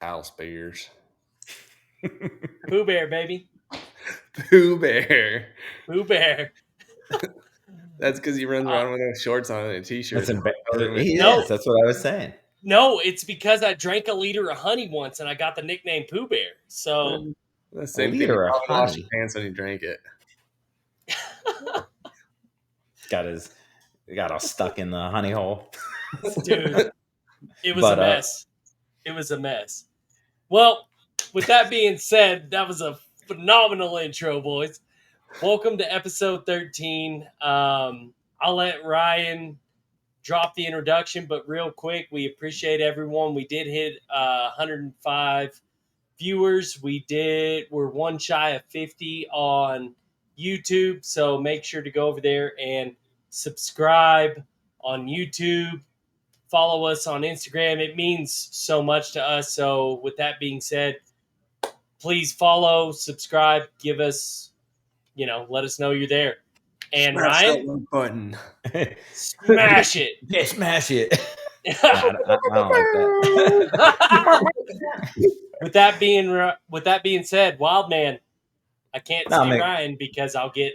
House bears. Pooh Bear, baby. Pooh Bear. Pooh Bear. That's because he runs around with no shorts on and a t-shirt. He No. is. That's what I was saying. No, it's because I drank a liter of honey once and I got the nickname Pooh Bear. So the same thing. liter You of probably lost honey. your pants when you drank it. Got all stuck in the honey hole. dude, it was a mess. It was a mess. Well, with that being said, that was a phenomenal intro, boys. Welcome to episode 13. I'll let Ryan drop the introduction, but real quick, we appreciate everyone. We did hit 105 viewers. We're one shy of 50 on YouTube, so make sure to go over there and subscribe on YouTube. Follow us on Instagram. It means so much to us. So with that being said, please subscribe, give us, let us know you're there. And Smash Ryan, that like button. Smash it. Yeah, smash it. I don't like that. With that being said, Wild Man, I can't say Ryan because I'll get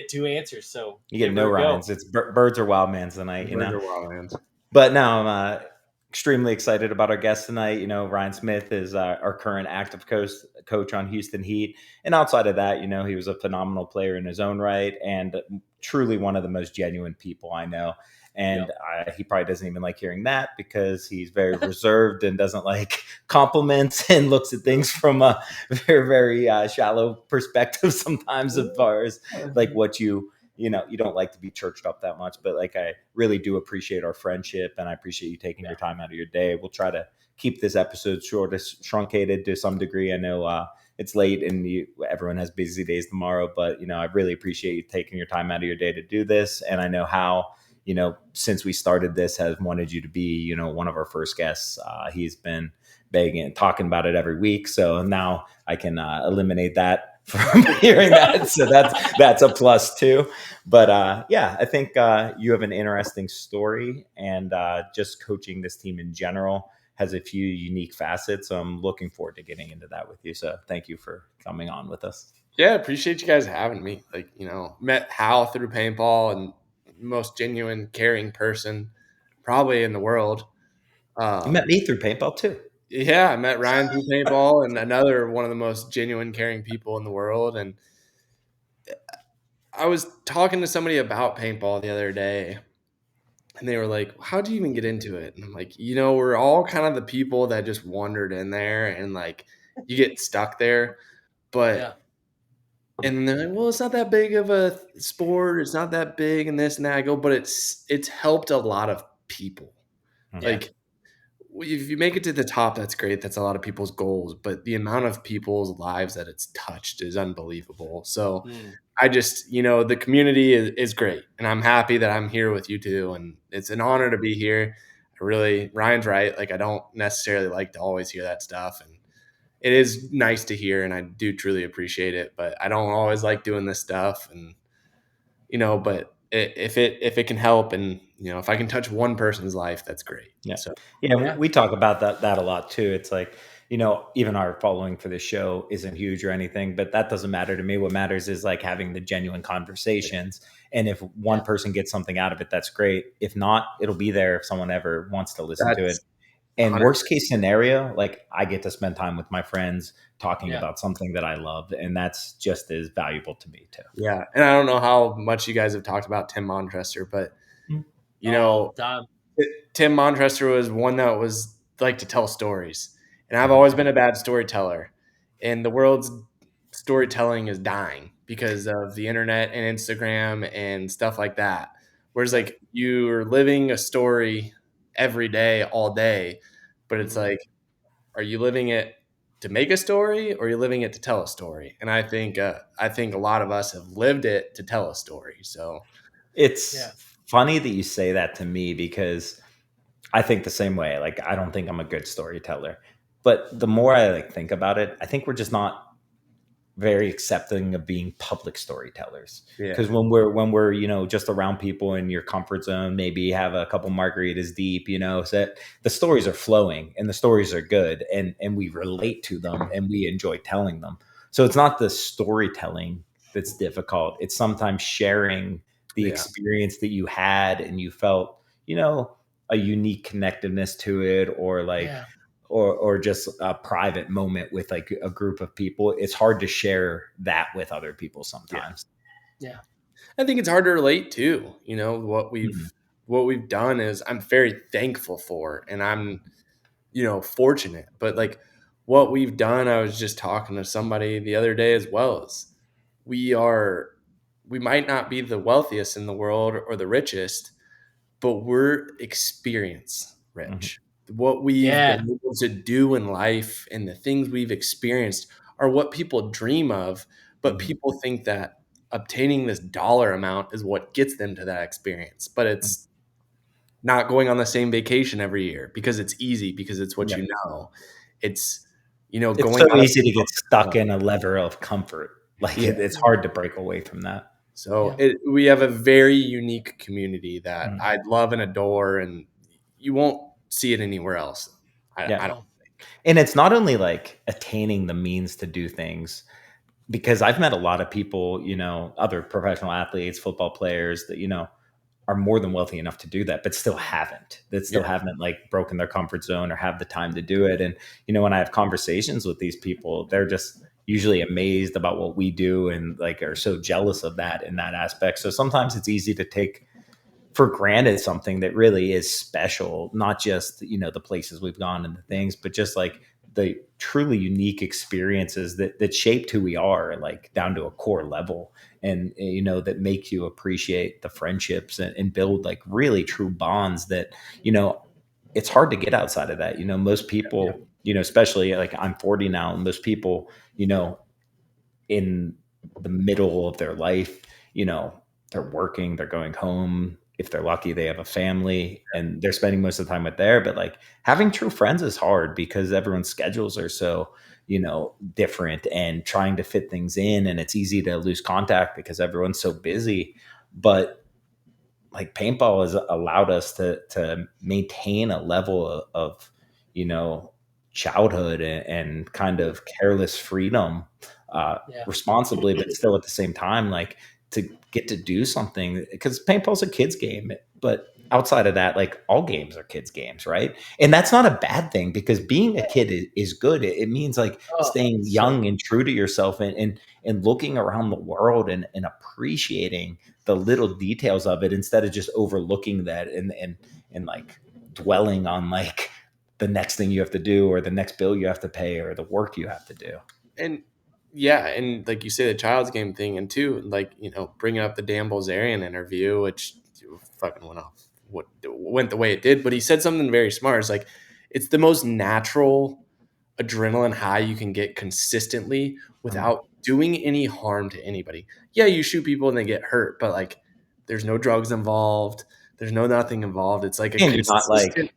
2 answers. So you get no Ryans. It's birds or wild mans tonight. Birds or wild mans. But now I'm extremely excited about our guest tonight. Ryan Smith is our current active coach on Houston Heat. And outside of that, he was a phenomenal player in his own right and truly one of the most genuine people I know. And he probably doesn't even like hearing that because he's very reserved and doesn't like compliments and looks at things from a very, very shallow perspective sometimes as far as like what you don't like to be churched up that much, but like I really do appreciate our friendship and I appreciate you taking your time out of your day. We'll try to keep this episode truncated to some degree. I know it's late and everyone has busy days tomorrow, but I really appreciate you taking your time out of your day to do this. And I know how, since we started this, has wanted you to be, one of our first guests. He's been begging and talking about it every week. So now I can eliminate that from hearing that. So that's a plus too. But I think you have an interesting story and just coaching this team in general has a few unique facets. So I'm looking forward to getting into that with you. So thank you for coming on with us. Yeah, appreciate you guys having me. Like, met Hal through paintball and most genuine, caring person probably in the world. You met me through paintball too. Yeah, I met Ryan through paintball and another one of the most genuine, caring people in the world. And I was talking to somebody about paintball the other day and they were like, how'd you even get into it? And I'm like, we're all kind of the people that just wandered in there and like you get stuck there. But and they're like, well, it's not that big of a sport. It's not that big and this and that. I go, but it's helped a lot of people. Yeah. Like if you make it to the top, that's great. That's a lot of people's goals. But the amount of people's lives that it's touched is unbelievable. So I just, the community is great. And I'm happy that I'm here with you two. And it's an honor to be here. Ryan's right. Like I don't necessarily like to always hear that stuff. And it is nice to hear and I do truly appreciate it, but I don't always like doing this stuff and but if it can help and if I can touch one person's life, that's great. Yeah. So we talk about that a lot too. It's like, even our following for the show isn't huge or anything, but that doesn't matter to me. What matters is like having the genuine conversations. And if one person gets something out of it, that's great. If not, it'll be there if someone ever wants to listen to it. And 100%. Worst case scenario, like I get to spend time with my friends talking about something that I love. And that's just as valuable to me too. Yeah. And I don't know how much you guys have talked about Tim Montrester, but Tim Montrester was one that was like to tell stories. And I've always been a bad storyteller. And the world's storytelling is dying because of the internet and Instagram and stuff like that. Whereas like you're living a story every day, all day, but it's like, are you living it to make a story or are you living it to tell a story? And I think a lot of us have lived it to tell a story. So it's funny that you say that to me because I think the same way. Like, I don't think I'm a good storyteller, but the more I like think about it, I think we're just not very accepting of being public storytellers. Yeah. Because when we're just around people in your comfort zone, maybe have a couple margaritas deep, so that the stories are flowing and the stories are good, and we relate to them and we enjoy telling them. So it's not the storytelling that's difficult. It's sometimes sharing the Yeah. experience that you had and you felt, a unique connectiveness to it, or like Yeah. or just a private moment with like a group of people. It's hard to share that with other people Yeah. sometimes. Yeah. I think it's hard to relate to, what Mhm. we've done is I'm very thankful for, and I'm, fortunate. But like what we've done, I was just talking to somebody the other day as well, is we are we might not be the wealthiest in the world or the richest, but we're experience Mhm. rich. What we've Yeah. been able to do in life and the things we've experienced are what people dream of, but Mhm. people think that obtaining this dollar amount is what gets them to that experience. But Mhm. it's not going on the same vacation every year because it's easy, because it's what Yeah. you know. It's, It's going so out of easy to get your stuck zone. in a level of comfort. Like Yeah. it's hard to break away from that. So Yeah. we have a very unique community that Mhm. I love and adore, and you won't see it anywhere else. I Yeah. don't No. think. And it's not only like attaining the means to do things, because I've met a lot of people, other professional athletes, football players that, are more than wealthy enough to do that, but still haven't. That still Yeah. haven't like broken their comfort zone or have the time to do it. And when I have conversations with these people, they're just usually amazed about what we do and like are so jealous of that in that aspect. So sometimes it's easy to take for granted something that really is special, not just the places we've gone and the things, but just like the truly unique experiences that shaped who we are, like down to a core level, and that make you appreciate the friendships and build like really true bonds that it's hard to get outside of that. Most Yeah. people, especially like I'm 40 now, and most people, in the middle of their life, they're working, they're going home. If they're lucky, they have a family and they're spending most of the time with there. But like having true friends is hard because everyone's schedules are so, different, and trying to fit things in. And it's easy to lose contact because everyone's so busy. But like paintball has allowed us to maintain a level of you know childhood and kind of careless freedom, Yeah. responsibly, but still at the same time like to get to do something, because paintball's a kid's game. But outside of that, like all games are kids games, right? And that's not a bad thing, because being a kid is good. It means like Oh, staying so young and true to yourself, and looking around the world and appreciating the little details of it, instead of just overlooking that and like dwelling on like the next thing you have to do, or the next bill you have to pay, or the work you have to do. And yeah, and like you say, the child's game thing, and two, like bringing up the Dan Bilzerian interview, which fucking went the way it did, but he said something very smart. It's like it's the most natural adrenaline high you can get consistently Mhm. without doing any harm to anybody. Yeah, you shoot people and they get hurt, but like there's no drugs involved. There's no nothing involved. It's like a And you're not consistent. like,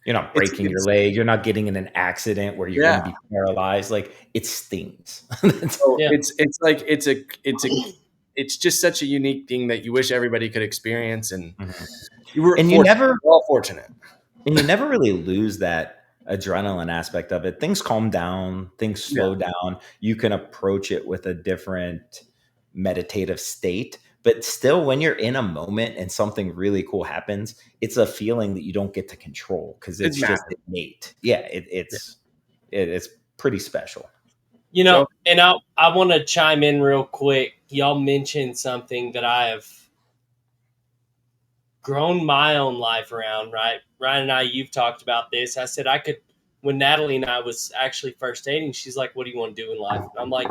you're not It's breaking your it's leg, you're not getting in an accident where you're going yeah. to be paralyzed. Like it stings. That's- So yeah. it's like it's just such a unique thing that you wish everybody could experience, and Mhm. you were and you fortunate. never We're all fortunate. and you never really lose that adrenaline aspect of it. Things calm down, things Yeah, slow down. You can approach it with a different meditative state. But still, when you're in a moment and something really cool happens, it's a feeling that you don't get to control because it's it's just massive. innate. Yeah, Yeah. it's pretty special. So And I want to chime in real quick. Y'all mentioned something that I have grown my own life around, right? Ryan and I, you've talked about this. I said I could, when Natalie and I was actually first dating, she's like, "What do you want to do in life?" And I'm like,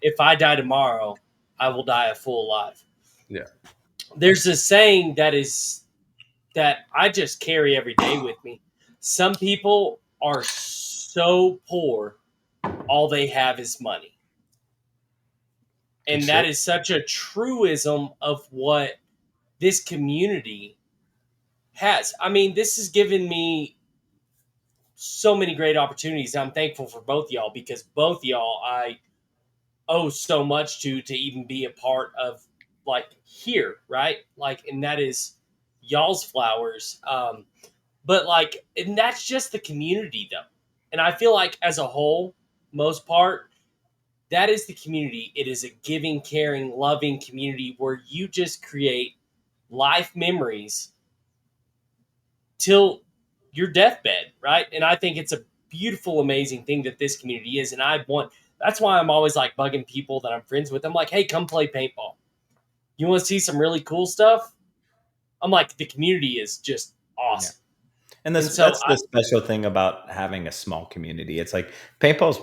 "If I die tomorrow, I will die a full life." yeah, There's a saying that I just carry every day with me. Some people are so poor, all they have is money. it's And true. that is such a truism of what this community has. I mean, this has given me so many great opportunities. I'm thankful for both y'all because both y'all, I owe so much to even be a part of like here, right? Like, and that is y'all's flowers. But like, and that's just the community though. And I feel like as a whole, most part, that is the community. It is a giving, caring, loving community where you just create life memories till your deathbed, right? And I think it's a beautiful, amazing thing that this community is. And that's why I'm always like bugging people that I'm friends with. I'm like, hey, come play paintball. You want to see some really cool stuff? I'm like, the community is just Yeah. awesome. And And so that's the special thing about having a small community. It's like paintball's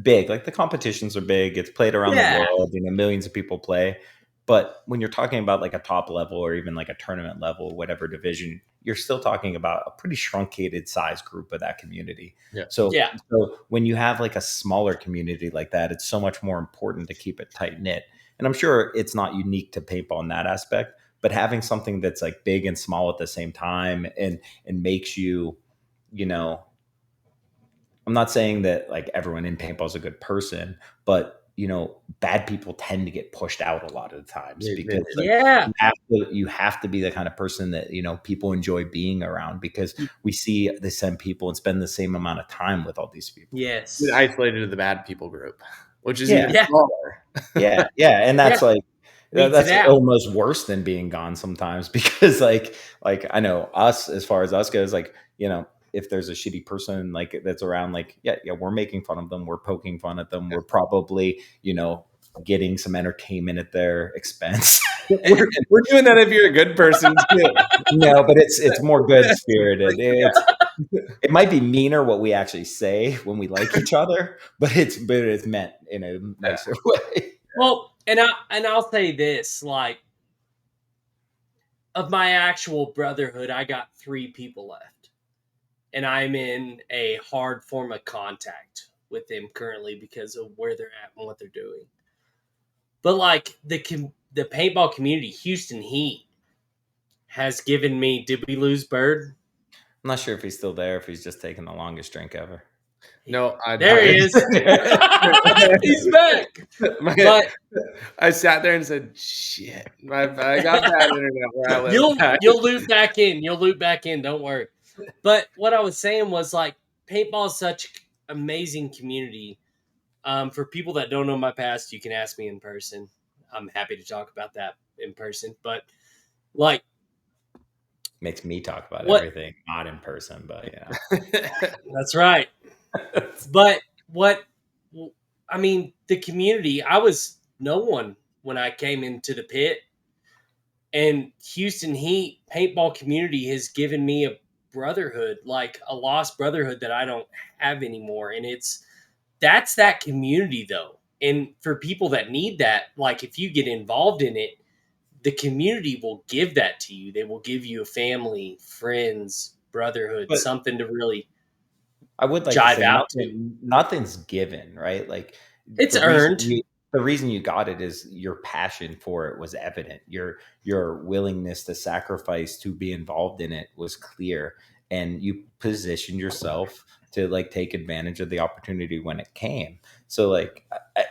big. Like the competitions are big. It's played around the yeah, world. Millions of people play. But when you're talking about like a top level or even like a tournament level, whatever division, you're still talking about a pretty truncated size group of that community. Yeah. yeah, So when you have like a smaller community like that, it's so much more important to keep it tight knit. And I'm sure it's not unique to paintball in that aspect, but having something that's like big and small at the same time and makes you, you know, I'm not saying that like everyone in paintball is a good person, but bad people tend to get pushed out a lot of the times because like yeah, you have to be the kind of person that people enjoy being around because we see the same people and spend the same amount of time with all these people. Get yes, isolated to the bad people group, which is Yeah, even yeah, smaller. yeah, and yeah, that's like beats it that's out. almost worse than being gone sometimes because like I know us as far as us goes, like if there's a shitty person like that's around, like yeah, we're making fun of them, we're poking fun at them, we're probably getting some entertainment at their expense. We're doing that if you're a good person too. No, but it's more good spirited. It might be meaner what we actually say when we like each other, but it's meant in a nicer way. Well, I'll say this, like, of my actual brotherhood, I got 3 people left, and I'm in a hard form of contact with them currently because of where they're at and what they're doing. But like the paintball community, Houston Heat has given me. Did we lose Bird? I'm not sure if he's still there, if he's just taking the longest drink ever. No, There he is. He's back. But I sat there and said, "Shit, I got bad internet where I live." you'll loop back in. You'll loop back in. Don't worry. But what I was saying was like paintball is such amazing community. For people that don't know my past, you can ask me in person. I'm happy to talk about that in person. But like, Makes me talk about what? everything, not in person, but That's right. But what? I mean, the community. I was no one when I came into the pit, and Houston Heat paintball community has given me a brotherhood, like a lost brotherhood that I don't have anymore. And that's that community though. And for people that need that, like if you get involved in it, the community will give that to you. They will give you a family, friends, brotherhood, but something to really I would like to jive say out to. nothing's given, right? Like It's the reason earned. you the reason you got it is your passion for it was evident. Your willingness to sacrifice to be involved in it was clear, and you positioned yourself to like take advantage of the opportunity when it came. So like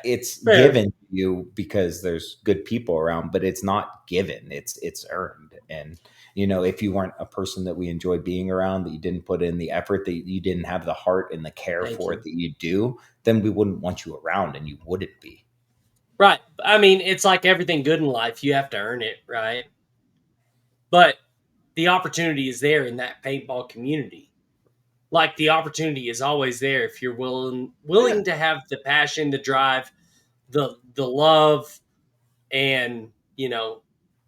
it's Fair. given to you because there's good people around, but it's not given. It's earned. And if you weren't a person that we enjoyed being around, that you didn't put in the effort, that you didn't have the heart and the care Thank for it you. that you do, then we wouldn't want you around and you wouldn't be. Right. I mean, it's like everything good in life, you have to earn it, right? But the opportunity is there in that paintball community. Like the opportunity is always there if you're Yeah. willing to have the passion, the drive, the love, and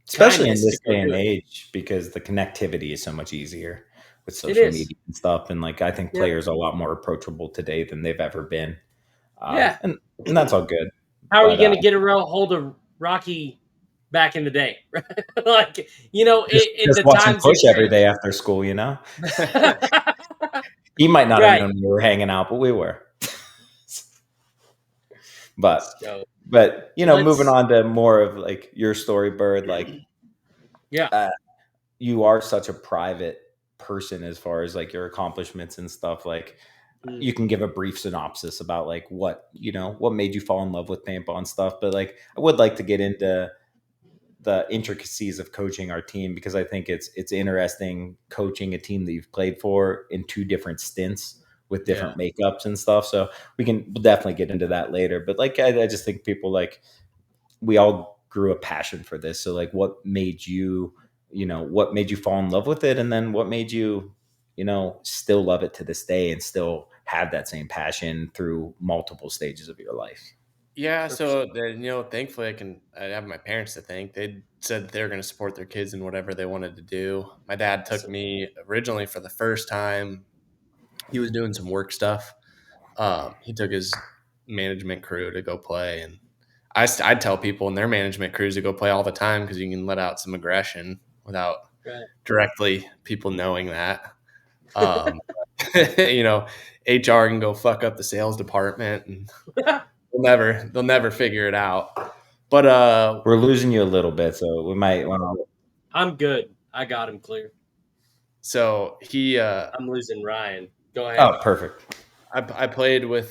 Especially in kindness to this go day and do it. age, because the connectivity is so much easier with It social is. media and stuff. And like, I think Yep. players are a lot more approachable today than they've ever been. Yeah. And that's all good. How are you But going to get a real hold of Rocky back in the day? Like, in just the watching times have Push every day changed. after school, he might not have Right. known we were hanging out, but we were. But So moving let's, on to more of like your story, Bird, like yeah. uh, you are such a private person as far as like your accomplishments and stuff. Like you can give a brief synopsis about like what made you fall in love with paintball and stuff. But like, I would like to get into the intricacies of coaching our team, because I think it's interesting coaching a team that you've played for in two different stints with Yeah. different makeups and stuff. So we'll definitely get into that later. But like, I just think people, like, we all grew a passion for this. So like, what made you fall in love with it, and then what made you still love it to this day and still have that same passion through multiple stages of your life? Yeah, so thankfully I have my parents to thank. They said that they were going to support their kids in whatever they wanted to do. My dad took Awesome. me originally for the first time. He was doing some work stuff. He took his management crew to go play, and I'd tell people in their management crews to go play all the time because you can let out some aggression without Right. directly people knowing that. Um, you know, HR can go fuck up the sales department, and they'll never figure it out. But We're losing you a little bit, so we might want to. I'm good. I got him clear. so he I'm losing Ryan. Go ahead. Oh, perfect. I played with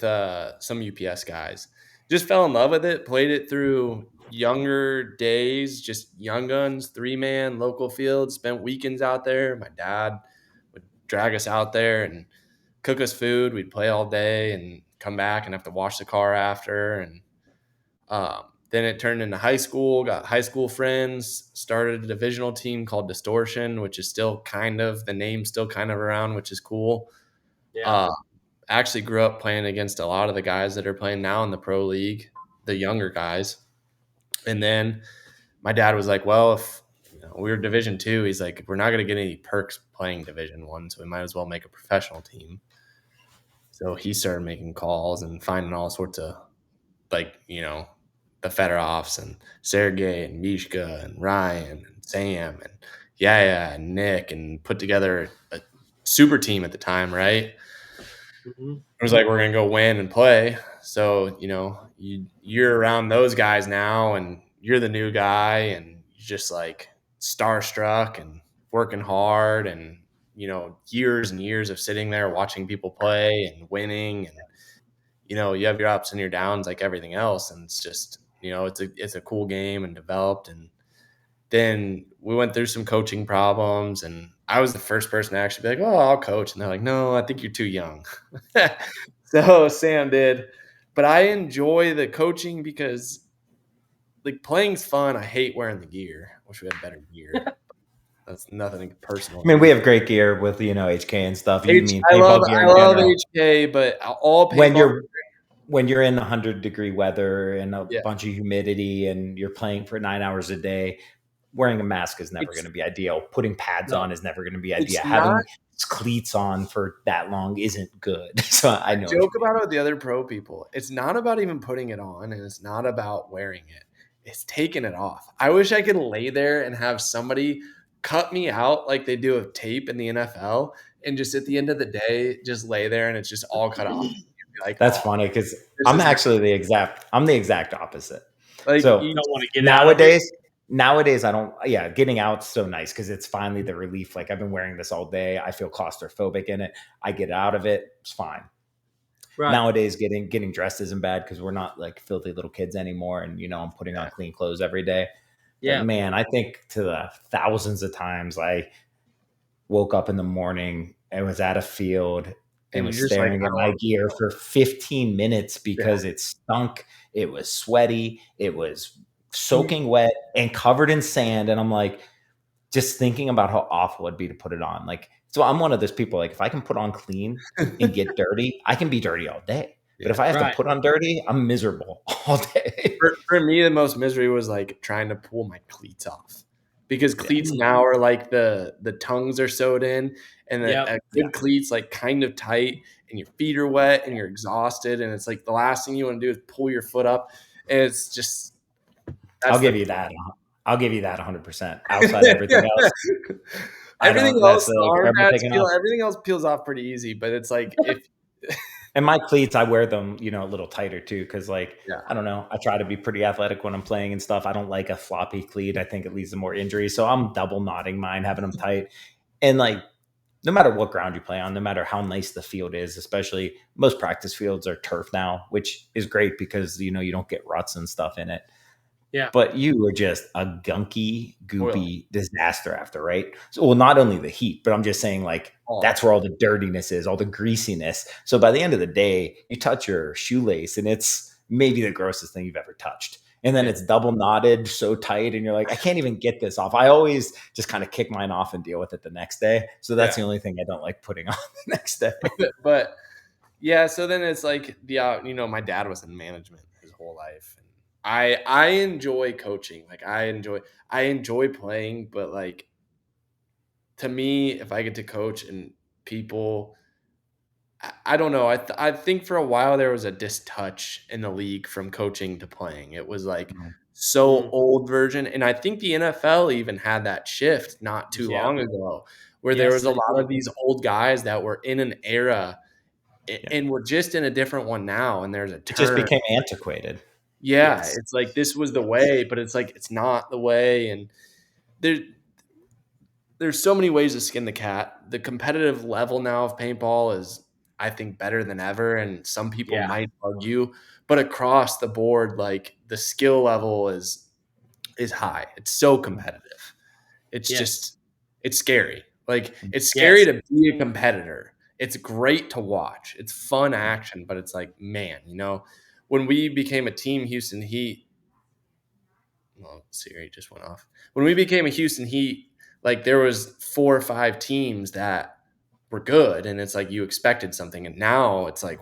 some UPS guys. Just fell in love with it. Played it through younger days, just young guns, 3-man, local fields. Spent weekends out there. My dad would drag us out there and cook us food. We'd play all day and come back and have to wash the car after. And then it turned into high school. Got high school friends. Started a divisional team called Distortion, which is still kind of the name still kind of around, which is cool. Yeah. Uh, actually grew up playing against a lot of the guys that are playing now in the pro league, the younger guys. And then my dad was like, well, if we were Division 2, he's like, we're not going to get any perks playing Division 1, so we might as well make a professional team. So he started making calls and finding all sorts of, like, the Fedorovs and Sergey and Mishka and Ryan and Sam and Yaya and Nick, and put together a super team at the time, right? Mm-hmm. It was like, we're gonna go win and play. So you're around those guys now, and you're the new guy, and you're just like starstruck and working hard, and years and years of sitting there watching people play and winning, and you have your ups and your downs like everything else, and it's just it's a cool game and developed. And then we went through some coaching problems, and I was the first person to actually be like, "Oh, I'll coach," and they're like, "No, I think you're too young." So Sam did, but I enjoy the coaching because like playing's fun. I hate wearing the gear. Wish we had better gear. That's nothing personal. I mean, we have great gear with HK and stuff. You H, mean I love paintball gear I in love general? HK, but all When paintball. you're in 100-degree weather and a Yeah, bunch of humidity and you're playing for 9 hours a day, wearing a mask is never going it's to be ideal. Putting pads No. on is never going to be it's ideal. not. Having cleats on for that long isn't good. So I I know what you joke mean. about it with the other pro people. It's not about even putting it on, and it's not about wearing it. It's taking it off. I wish I could lay there and have somebody cut me out like they do with tape in the NFL, and just at the end of the day, just lay there and it's just all cut off. You'd be like, That's oh, funny because this I'm is actually I'm the exact opposite. like So You don't want to get out of it. nowadays I don't, yeah, getting out's so nice because it's finally the relief. Like, I've been wearing this all day. I feel claustrophobic in it. I get out of it. It's fine. Right. Nowadays getting dressed isn't bad because we're not like filthy little kids anymore. And, I'm putting on clean clothes every day. But Yeah. man, I think to the thousands of times I woke up in the morning and was at a field and and was you're just like, staring I at don't my want gear for 15 minutes to. because it stunk. It was sweaty. It was Yeah. soaking wet and covered in sand. And I'm like, just thinking about how awful it'd be to put it on. Like, so I'm one of those people, like, if I can put on clean and get dirty, I can be dirty all day. But Yeah. if I have to Right. put on dirty, I'm miserable all day. For me, the most misery was like trying to pull my cleats off, because Yeah. cleats now are like the tongues are sewed in, and Yep. a Yeah. good cleats like kind of tight, and your feet are wet and you're exhausted, and it's like the last thing you want to do is pull your foot up, and it's just I'll that's the give you that. I'll give you that 100%. Outside of everything else, I everything don't, that's else, the, the like, arm rubber pads taking peel, off. everything else peels off pretty easy, but it's like if And my cleats, I wear them, a little tighter too, because, like, yeah. I don't know, I try to be pretty athletic when I'm playing and stuff. I don't like a floppy cleat. I think it leads to more injuries. So I'm double knotting mine, having them tight. And like, no matter what ground you play on, no matter how nice the field is, especially most practice fields are turf now, which is great because you don't get ruts and stuff in it. Yeah. But you were just a gunky, Oil. goopy disaster after, right? So, well, not only the heat, but I'm just saying, like, that's where all the dirtiness is, all the greasiness. So by the end of the day, you touch your shoelace and it's maybe the grossest thing you've ever touched. And then it's double knotted so tight, and you're like, I can't even get this off. I always just kind of kick mine off and deal with it the next day. So that's the only thing I don't like putting on the next day. But yeah, so then it's like my dad was in management his whole life. And I enjoy coaching. Like I enjoy playing, but like to me, if I get to coach and people, I don't know. I think for a while there was a distouch in the league from coaching to playing. It was like so old version, and I think the NFL even had that shift not too long ago, where there was a lot of these old guys that were in an era, and we're just in a different one now. And there's a It just turn. became antiquated. Yeah, it's like this was the way, but it's like it's not the way, and there's so many ways to skin the cat. The competitive level now of paintball is, I think, better than ever, and some people might argue, but across the board, like the skill level is high. It's so competitive. It's just it's scary. Like it's scary to be a competitor. It's great to watch. It's fun action, but it's like, man, when we became a team, Houston Heat. Well, Siri just went off. When we became a Houston Heat, like there was 4 or 5 teams that were good, and it's like you expected something, and now it's like,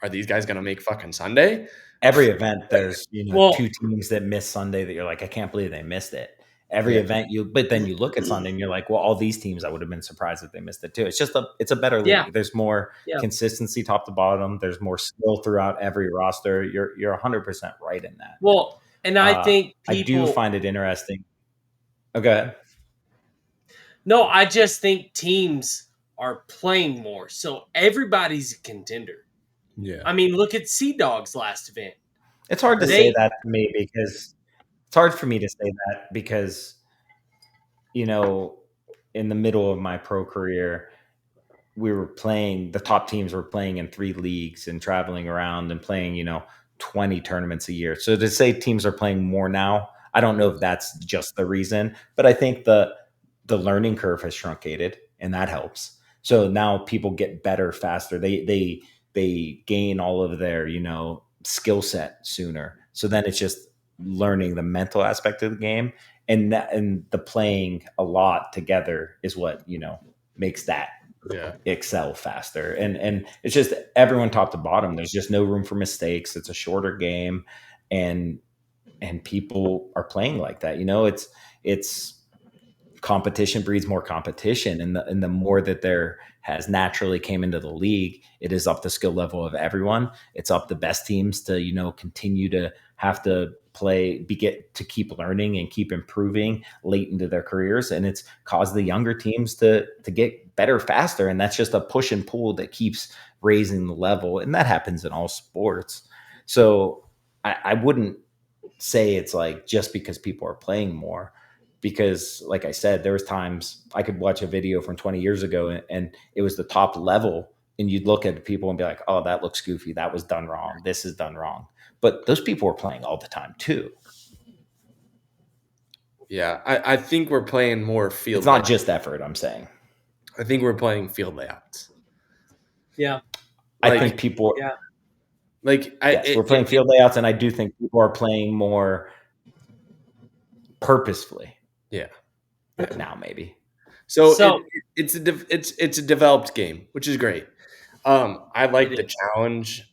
are these guys going to make fucking Sunday? Every event, there's two teams that miss Sunday that you're like, I can't believe they missed it. Every event but then you look at Sunday and you're like, well, all these teams, I would have been surprised if they missed it too. It's just it's a better league. There's more consistency top to bottom. There's more skill throughout every roster. You're 100% right in that. Well, and I think I do find it interesting. Oh, go ahead. No, I just think teams are playing more, so everybody's a contender. Yeah. I mean, look at Sea Dog's last event. It's hard to say that to me because it's hard for me to say that because, in the middle of my pro career, the top teams were playing in 3 leagues and traveling around and playing, 20 tournaments a year. So to say teams are playing more now, I don't know if that's just the reason, but I think the learning curve has truncated and that helps. So now people get better faster. They gain all of their, skill set sooner. So then it's just learning the mental aspect of the game, and the playing a lot together is what, makes that excel faster. And it's just everyone top to bottom. There's just no room for mistakes. It's a shorter game, and people are playing like that. It's competition breeds more competition, and the more that there has naturally came into the league, it is up the skill level of everyone. It's up the best teams to continue to have to get to keep learning and keep improving late into their careers, and it's caused the younger teams to get better faster, and that's just a push and pull that keeps raising the level, and that happens in all sports. So I wouldn't say it's like just because people are playing more, because like I said, there was times I could watch a video from 20 years ago and it was the top level, and you'd look at people and be like, oh, that looks goofy. That was done wrong. This is done wrong. But those people were playing all the time too. Yeah. I think we're playing more field. It's not just effort, I'm saying. I think we're playing field layouts. Yeah. I think people. Yeah. We're playing field layouts, and I do think people are playing more purposefully. Yeah. Now maybe. So it's a developed game, which is great. I like the challenge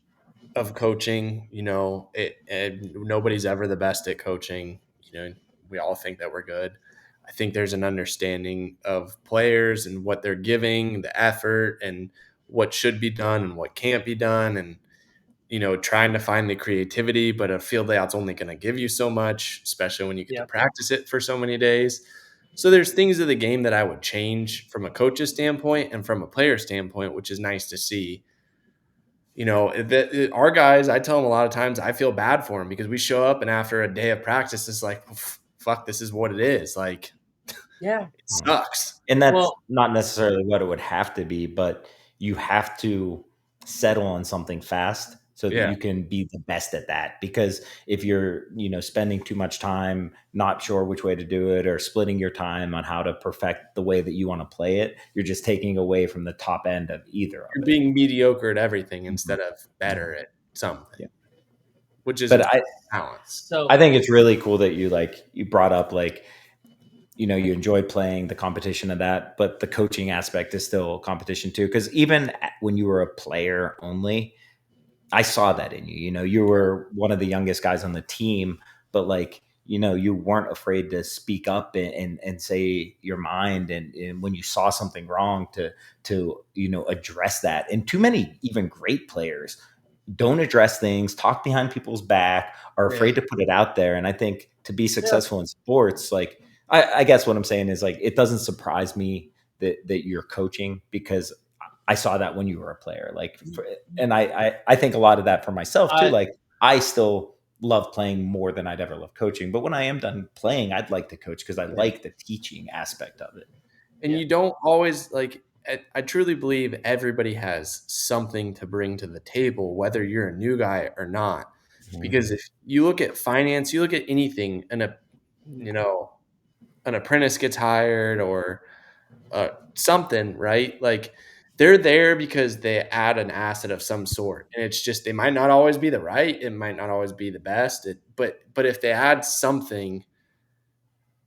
of coaching. Nobody's ever the best at coaching. We all think that we're good. I think there's an understanding of players and what they're giving, the effort, and what should be done and what can't be done, and trying to find the creativity. But a field layout's only going to give you so much, especially when you get to practice it for so many days. So there's things of the game that I would change from a coach's standpoint and from a player standpoint, which is nice to see. Our guys, I tell them a lot of times I feel bad for them because we show up and after a day of practice, it's like, fuck, this is what it is. Like, Yeah. It sucks. And that's not necessarily what it would have to be, but you have to settle on something fast so that Yeah. you can be the best at that. Because if you're, spending too much time, not sure which way to do it, or splitting your time on how to perfect the way that you want to play it, you're just taking away from the top end of either of You're it. being mediocre at everything Mhm. instead of better at something, Yeah. which is a But balance. I think it's really cool that you brought up you enjoy playing the competition of that, but the coaching aspect is still competition too. Because even when you were a player only, I saw that in you. You were one of the youngest guys on the team, but you weren't afraid to speak up and say your mind, and when you saw something wrong to address that. And too many even great players don't address things, talk behind people's back, are Yeah. afraid to put it out there. And I think to be successful in sports, I guess what I'm saying is it doesn't surprise me that you're coaching, because I saw that when you were a player. And I think a lot of that for myself too. I still love playing more than I'd ever love coaching. But when I am done playing, I'd like to coach because I like the teaching aspect of it. And you don't always I truly believe everybody has something to bring to the table, whether you're a new guy or not. Because if you look at finance, you look at anything, and an apprentice gets hired or something, right? Like they're there because they add an asset of some sort, and it's just they might not always be the right, it might not always be the best, but if they add something,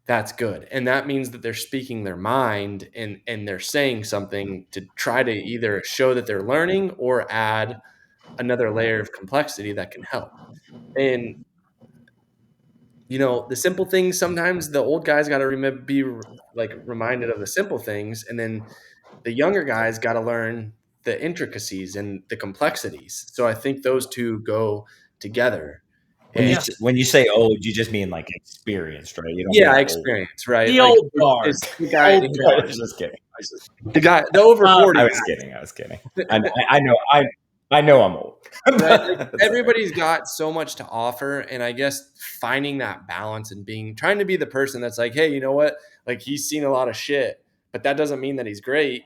that's good, and that means that they're speaking their mind and they're saying something to try to either show that they're learning or add another layer of complexity that can help. And the simple things, sometimes the old guys got to reminded of the simple things, and then the younger guys got to learn the intricacies and the complexities. So I think those two go together. When you And when you say old, you just mean experienced, right? You don't mean yeah, old. experience, right? The Like old guard. it's the guy, Old I guard. was just kidding. the over 40 I guy, was kidding. I was kidding. I know. I know I'm old. right? Like That's all right. everybody's got so much to offer, and I guess finding that balance and trying to be the person that's like, hey, you know what? Like he's seen a lot of shit, but that doesn't mean that he's great,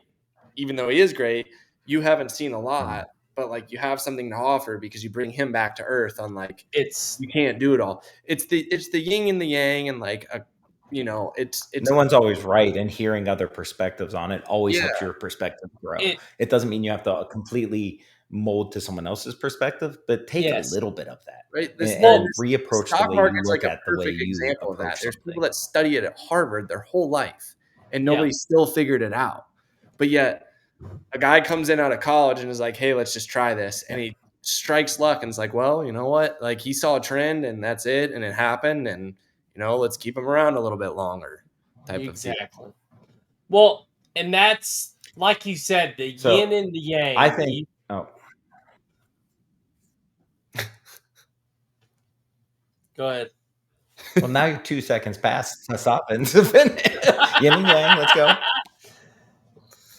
even though he is great. You haven't seen a Mm. lot, but you have something to offer because you bring him back to earth on It's you can't do it all. It's the yin and the yang, and it's No one's always right, and hearing other perspectives on it always yeah, helps your perspective grow. it. It doesn't mean you have to completely mold to someone else's perspective, but take a Yes. little bit of that right. and, Well, and reapproach the Stock way you market's look like a at the way perfect you example of that. approach There's people something. that study it at Harvard their whole life, and Yeah. nobody still figured it out. But yet, a guy comes in out of college and is like, "Hey, let's just try this," and he strikes luck and it's like, "Well, you know what? Like he saw a trend and that's it, and it happened, and let's keep him around a little bit longer," type of deal. Exactly. Well, and that's like you said, the yin So and the I yang. think, oh, Go ahead. well, now you're 2 seconds past stopping to finish. Yin and yang, let's go.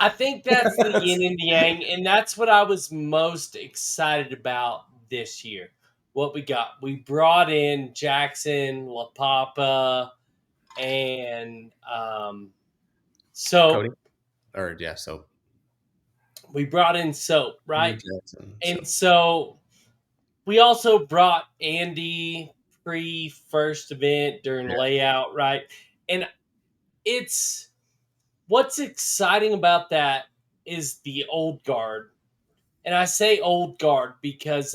I think that's the yin and the yang, and that's what I was most excited about this year. What we got, we brought in Jackson, La Papa, and Cody, Soap. or yeah, so We brought in Soap, New right? Jackson. And so we also brought Andy pre first event during Yeah. layout, right? And it's what's exciting about that is the old guard. And I say old guard because,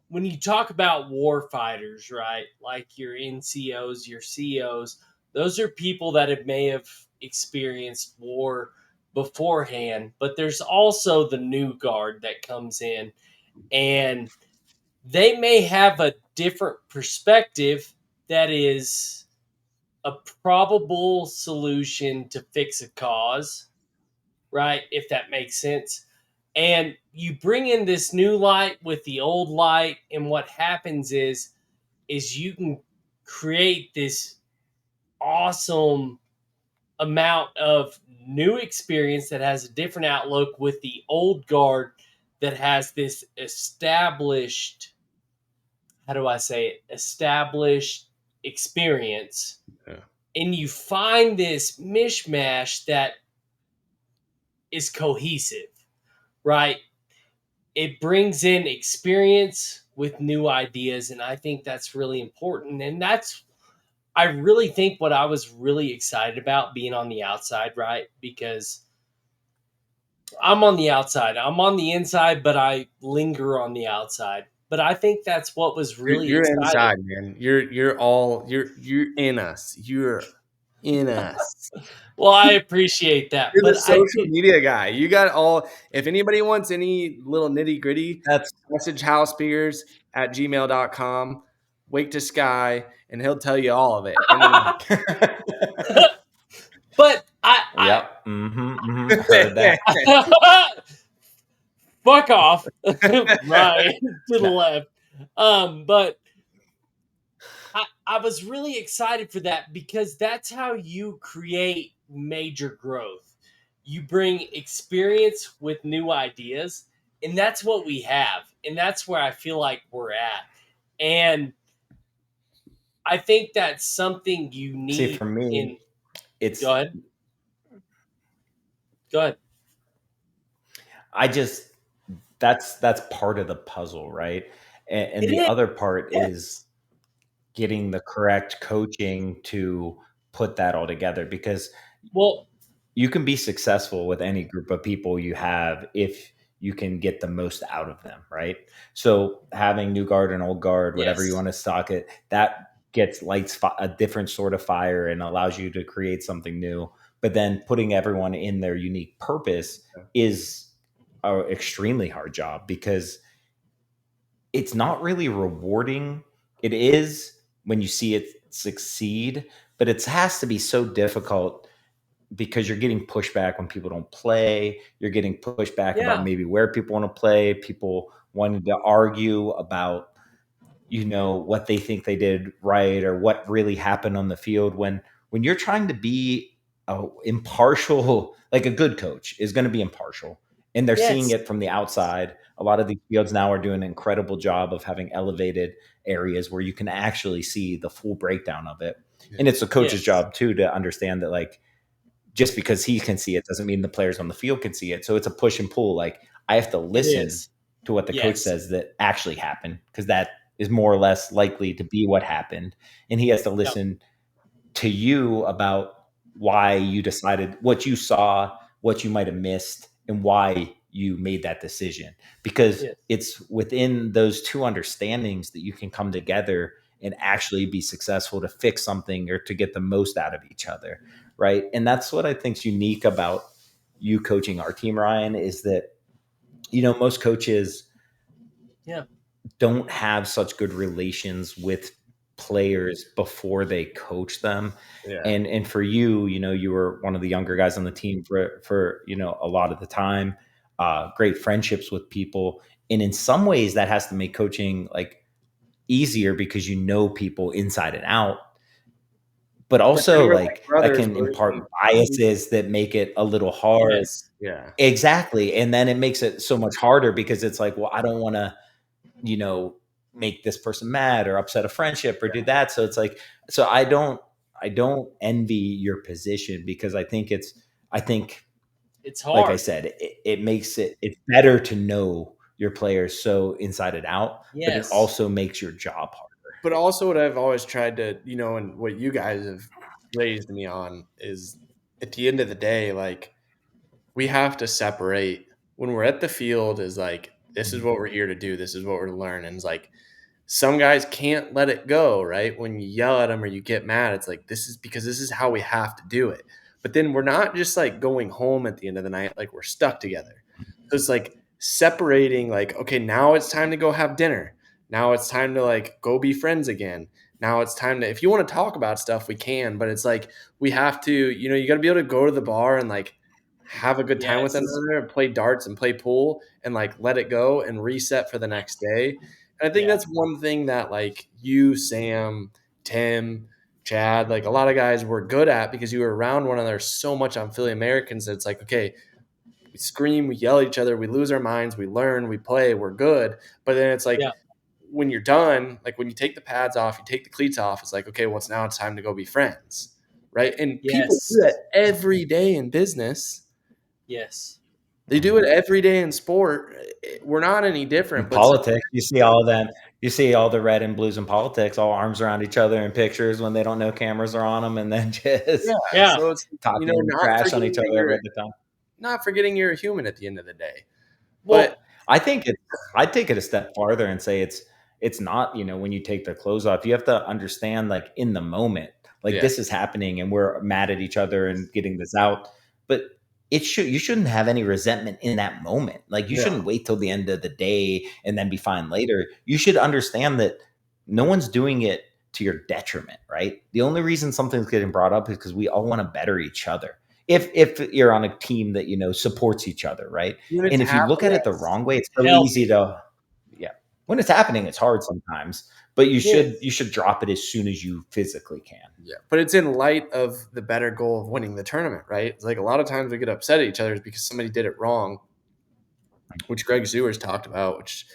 when you talk about war fighters, right? Like your NCOs, your COs, those are people that may have experienced war beforehand. But there's also the new guard that comes in, and they may have a different perspective that is a probable solution to fix a cause, right? If that makes sense. And you bring in this new light with the old light, and what happens is you can create this awesome amount of new experience that has a different outlook with the old guard that has this established, how do I say it, established experience. Yeah. and you find this mishmash that is cohesive, right? It brings in experience with new ideas, and I think that's really important. And that's, I really think, what I was really excited about being on the outside, right? Because I'm on the outside. I'm on the inside, but I linger on the outside. But I think that's what was really You're exciting. inside, man. You're in us. You're in us. Well, I appreciate that, You're the but I social do. media guy. You got all. If anybody wants any little nitty gritty, That's message housespears@gmail.com. Wake to Sky, and he'll tell you all of it. In and But yep. Heard that. fuck off, right to the left. But I was really excited for that because that's how you create major growth. You bring experience with new ideas, and that's what we have. And that's where I feel like we're at. And I think that's something See, unique for me, in. it's Go ahead. Go ahead. I just that's part of the puzzle, right? And It the is. other part is Yes. getting the correct coaching to put that all together because Well, you can be successful with any group of people you have if you can get the most out of them, right? So having new guard and old guard, whatever you yes. want to stock it, that gets a different sort of fire and allows you to create something new. But then putting everyone in their unique purpose is an extremely hard job because it's not really rewarding. It is when you see it succeed, but it has to be so difficult because you're getting pushback when people don't play. You're getting pushback about Yeah. maybe where people want to play, people wanting to argue about, what they think they did right or what really happened on the field when you're trying to be impartial. Like a good coach is going to be impartial, and they're seeing Yes. it from the outside. A lot of these fields now are doing an incredible job of having elevated areas where you can actually see the full breakdown of it. Yeah. And it's the coach's Yes. job too to understand that, like, just because he can see it doesn't mean the players on the field can see it. So it's a push and pull. Like, I have to It listen is. to what the coach Yes. says that actually happened because that is more or less likely to be what happened. And he has to Yep. listen to you about why you decided what you saw, what you might have missed, and why you made that decision. Because Yes. it's within those two understandings that you can come together and actually be successful to fix something or to get the most out of each other. Right. And that's what I think is unique about you coaching our team, Ryan, is that, most coaches Yeah. don't have such good relations with players before they coach them. Yeah. And for you, you were one of the younger guys on the team for a lot of the time, great friendships with people. And in some ways that has to make coaching like easier because people inside and out, but But then also we're like like that brothers. can impart biases that make it a little hard. Yes. Yeah. Exactly. And then it makes it so much harder because it's like, well, I don't want to, you know, make this person mad or upset a friendship or do that. So it's like, so I don't envy your position because I think, It's like I hard. said, it makes it's better to know your players so inside and out, but it Yes. also makes your job harder. But also, what I've always tried to, and what you guys have raised me on is at the end of the day, like, we have to separate when we're at the field, is like, this is what we're here to do, this is what we're learning. It's like, some guys can't let it go, right? When you yell at them or you get mad, it's like, this is because this is how we have to do it. But then we're not just like going home at the end of the night, like we're stuck together. So it's like separating, like, okay, now it's time to go have dinner. Now it's time to like go be friends again. Now it's time to, if you want to talk about stuff, we can, but it's like, we have to, you got to be able to go to the bar and like have a good time with Yes. another and play darts and play pool and like let it go and reset for the next day. And I think Yeah. that's one thing that like you, Sam, Tim, Chad, like a lot of guys were good at because you were around one another so much on Philly Americans that it's like, okay, we scream, we yell at each other, we lose our minds, we learn, we play, we're good. But then it's like Yeah. when you're done, like when you take the pads off, you take the cleats off, it's like, okay, well, it's time to go be friends. right? And people do Yes. that every day in business. Yes. They do it every day in sport. We're not any different. In But politics, you see all them. You see all the red and blues in politics, all arms around each other in pictures when they don't know cameras are on them, and then just Yeah. so it's talking not trash on forgetting each that other every other time. not forgetting you're a human at the end of the day. Well, But I think I'd take it a step farther and say it's not, when you take the clothes off, you have to understand, like, in the moment, like, yeah, this is happening and we're mad at each other and getting this out. But you shouldn't have any resentment in that moment. Like, you no, shouldn't wait till the end of the day and then be fine later. You should understand that no one's doing it to your detriment, right? The only reason something's getting brought up is because we all want to better each other. If you're on a team that supports each other, right? when it's And if you look at happening, it the wrong way, it's so easy healthy. to, yeah. When it's happening, it's hard sometimes, but you Yes. should drop it as soon as you physically can. yeah. But it's in light of the better goal of winning the tournament, right? It's like a lot of times we get upset at each other because somebody did it wrong, which Greg Zewers talked about, which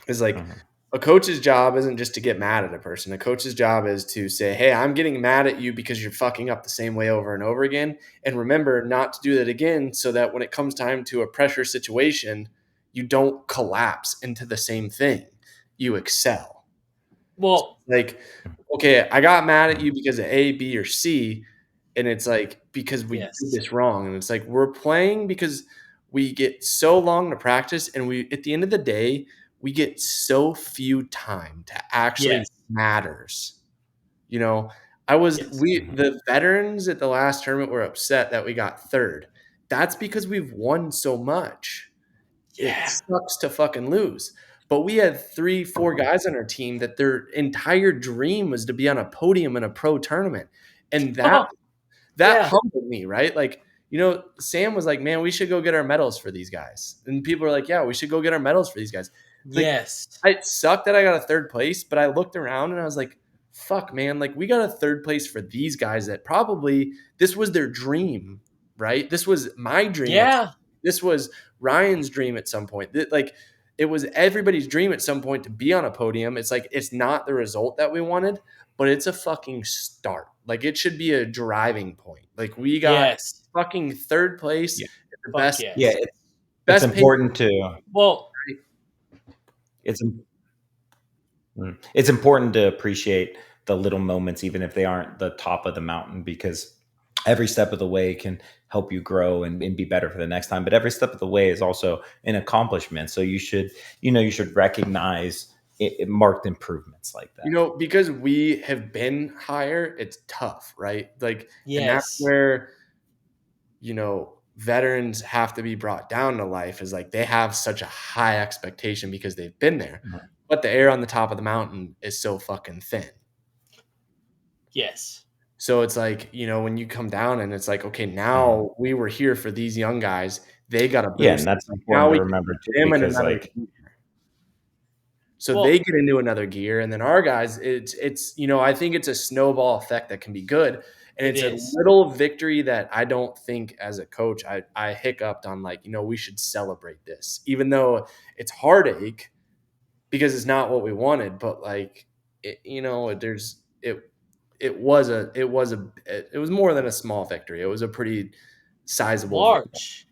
is like Mhm. a coach's job isn't just to get mad at a person. A coach's job is to say, hey, I'm getting mad at you because you're fucking up the same way over and over again. And remember not to do that again so that when it comes time to a pressure situation, you don't collapse into the same thing. You excel. Well, Like, okay, I got mad at you because of A, B, or C. And it's like, because we did yes. this wrong. And it's like, we're playing because we get so long to practice. And at the end of the day, we get so few time to actually Yes. matters. The veterans at the last tournament were upset that we got third. That's because we've won so much. It Yeah. sucks to fucking lose. But we had 3-4 guys on our team that their entire dream was to be on a podium in a pro tournament. And that Yeah. humbled me, right? Like, Sam was like, man, we should go get our medals for these guys. And people are like, yeah, we should go get our medals for these guys. Like, Yes. it sucked that I got a third place, but I looked around and I was like, fuck, man, like, we got a third place for these guys that probably this was their dream, right? This was my dream. Yeah. This was Ryan's dream at some point. Like, it was everybody's dream at some point to be on a podium. It's like, it's not the result that we wanted, but it's a fucking start. Like, it should be a driving point. Like, we got fucking third place. Yeah. The Fuck best. yes. Yeah, it's important to. Well, it's important to appreciate the little moments, even if they aren't the top of the mountain, because every step of the way can help you grow and be better for the next time. But every step of the way is also an accomplishment. So you should recognize marked improvements like that. Because we have been higher, it's tough, right? Like, and that's yes. where, veterans have to be brought down to life, is like they have such a high expectation because they've been there. Mhm. But the air on the top of the mountain is so fucking thin. Yes. So it's like, when you come down and it's like, okay, now we were here for these young guys. They got a boost. Yeah, and that's Now important we to remember too, them in because another like, gear. So they get into another gear, and then our guys, it's I think it's a snowball effect that can be good. And it's a little victory that I don't think as a coach I hiccuped on, like, we should celebrate this, even though it's heartache because it's not what we wanted. But like, it was more than a small victory. It was a pretty sizable victory. Large.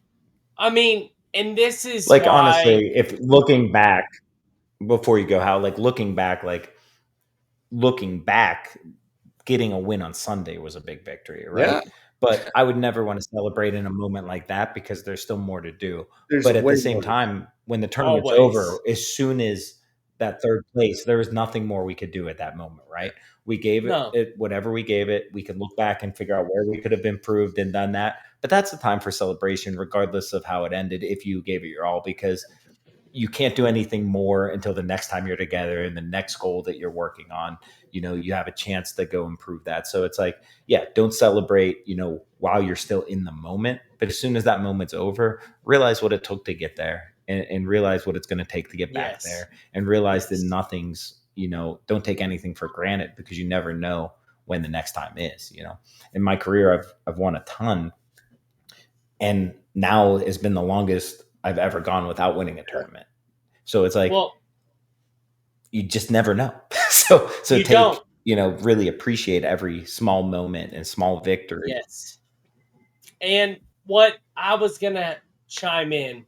I mean, and this is like, why, honestly, if looking back, before you go, how, like, looking back, getting a win on Sunday was a big victory, right? Yeah. But I would never want to celebrate in a moment like that because there's still more to do. There's But at way the same more. time, when the tournament's always. over, as soon as that third place, there was nothing more we could do at that moment, right? We gave it whatever we gave it. We could look back and figure out where we could have improved and done that. But that's the time for celebration, regardless of how it ended, if you gave it your all, because you can't do anything more until the next time you're together and the next goal that you're working on. You have a chance to go improve that. So it's like, yeah, don't celebrate, while you're still in the moment. But as soon as that moment's over, realize what it took to get there, and realize what it's going to take to get back there, and realize that nothing's, don't take anything for granted, because you never know when the next time is. In my career, I've won a ton, and now has been the longest I've ever gone without winning a tournament. So it's like, you just never know. So really appreciate every small moment and small victory. Yes. And what I was going to chime in,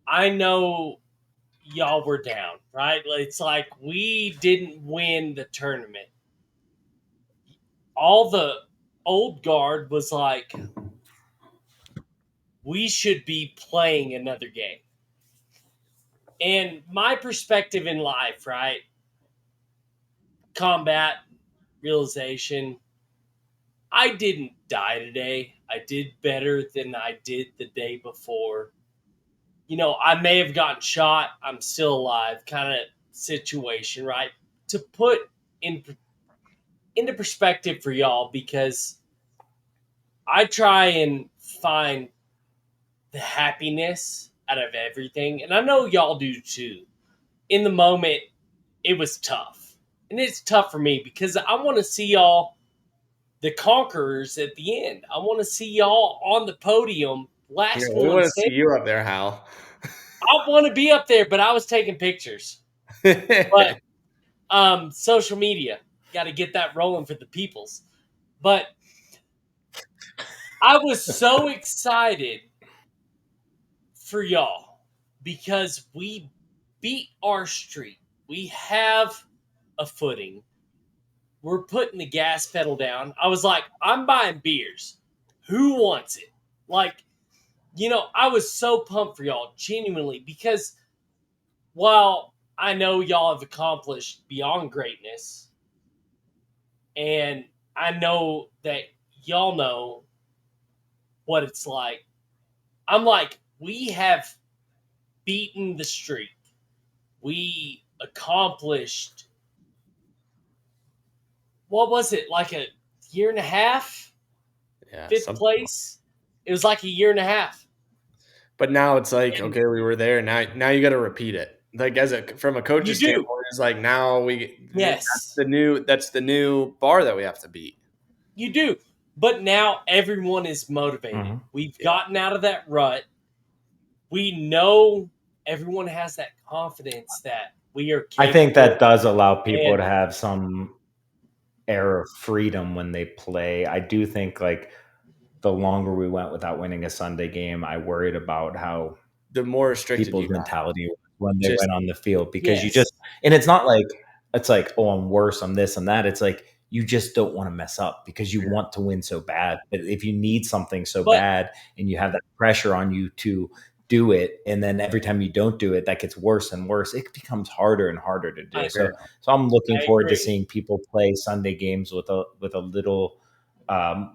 I know y'all were down, right? It's like we didn't win the tournament. All the old guard was like, we should be playing another game. And my perspective in life, right? Combat, realization. I didn't die today. I did better than I did the day before. I may have gotten shot. I'm still alive, kind of situation, right? To put in into perspective for y'all, because I try and find the happiness out of everything, and I know y'all do too. In the moment, it was tough, and it's tough for me because I want to see y'all, the conquerors, at the end. I want to see y'all on the podium, Yeah, last we one want to see standing. you up there, Hal. I want to be up there, but I was taking pictures. But social media, got to get that rolling for the peoples. But I was so excited for y'all because we beat our streak. We have a footing. We're putting the gas pedal down. I was like, I'm buying beers. Who wants it? Like, I was so pumped for y'all, genuinely, because while I know y'all have accomplished beyond greatness, and I know that y'all know what it's like, I'm like, we have beaten the streak. We accomplished, what was it, like a year and a half? Yeah, Fifth place? It was like a year and a half. But now it's like, And okay, we were there. Now you got to repeat it. Like from a you coach's do. standpoint, it's like now Yes, that's the new bar that we have to beat. you do. But now everyone is motivated. Mm-hmm. We've Yeah, gotten out of that rut. We know everyone has that confidence that we are I think that capable. does allow people And to have some air of freedom when they play. I do think like the longer we went without winning a Sunday game, I worried about how the more restricted you people's got, mentality when they just went on the field because you just yes, and it's like, oh, I'm worse, I'm this and that. It's like you just don't want to mess up because you yeah, want to win so bad. But if you need something so but bad and you have that pressure on you to do it, and then every time you don't do it, that gets worse and worse, it becomes harder and harder to I do. So agree. I'm looking I forward to agree. seeing people play Sunday games with a little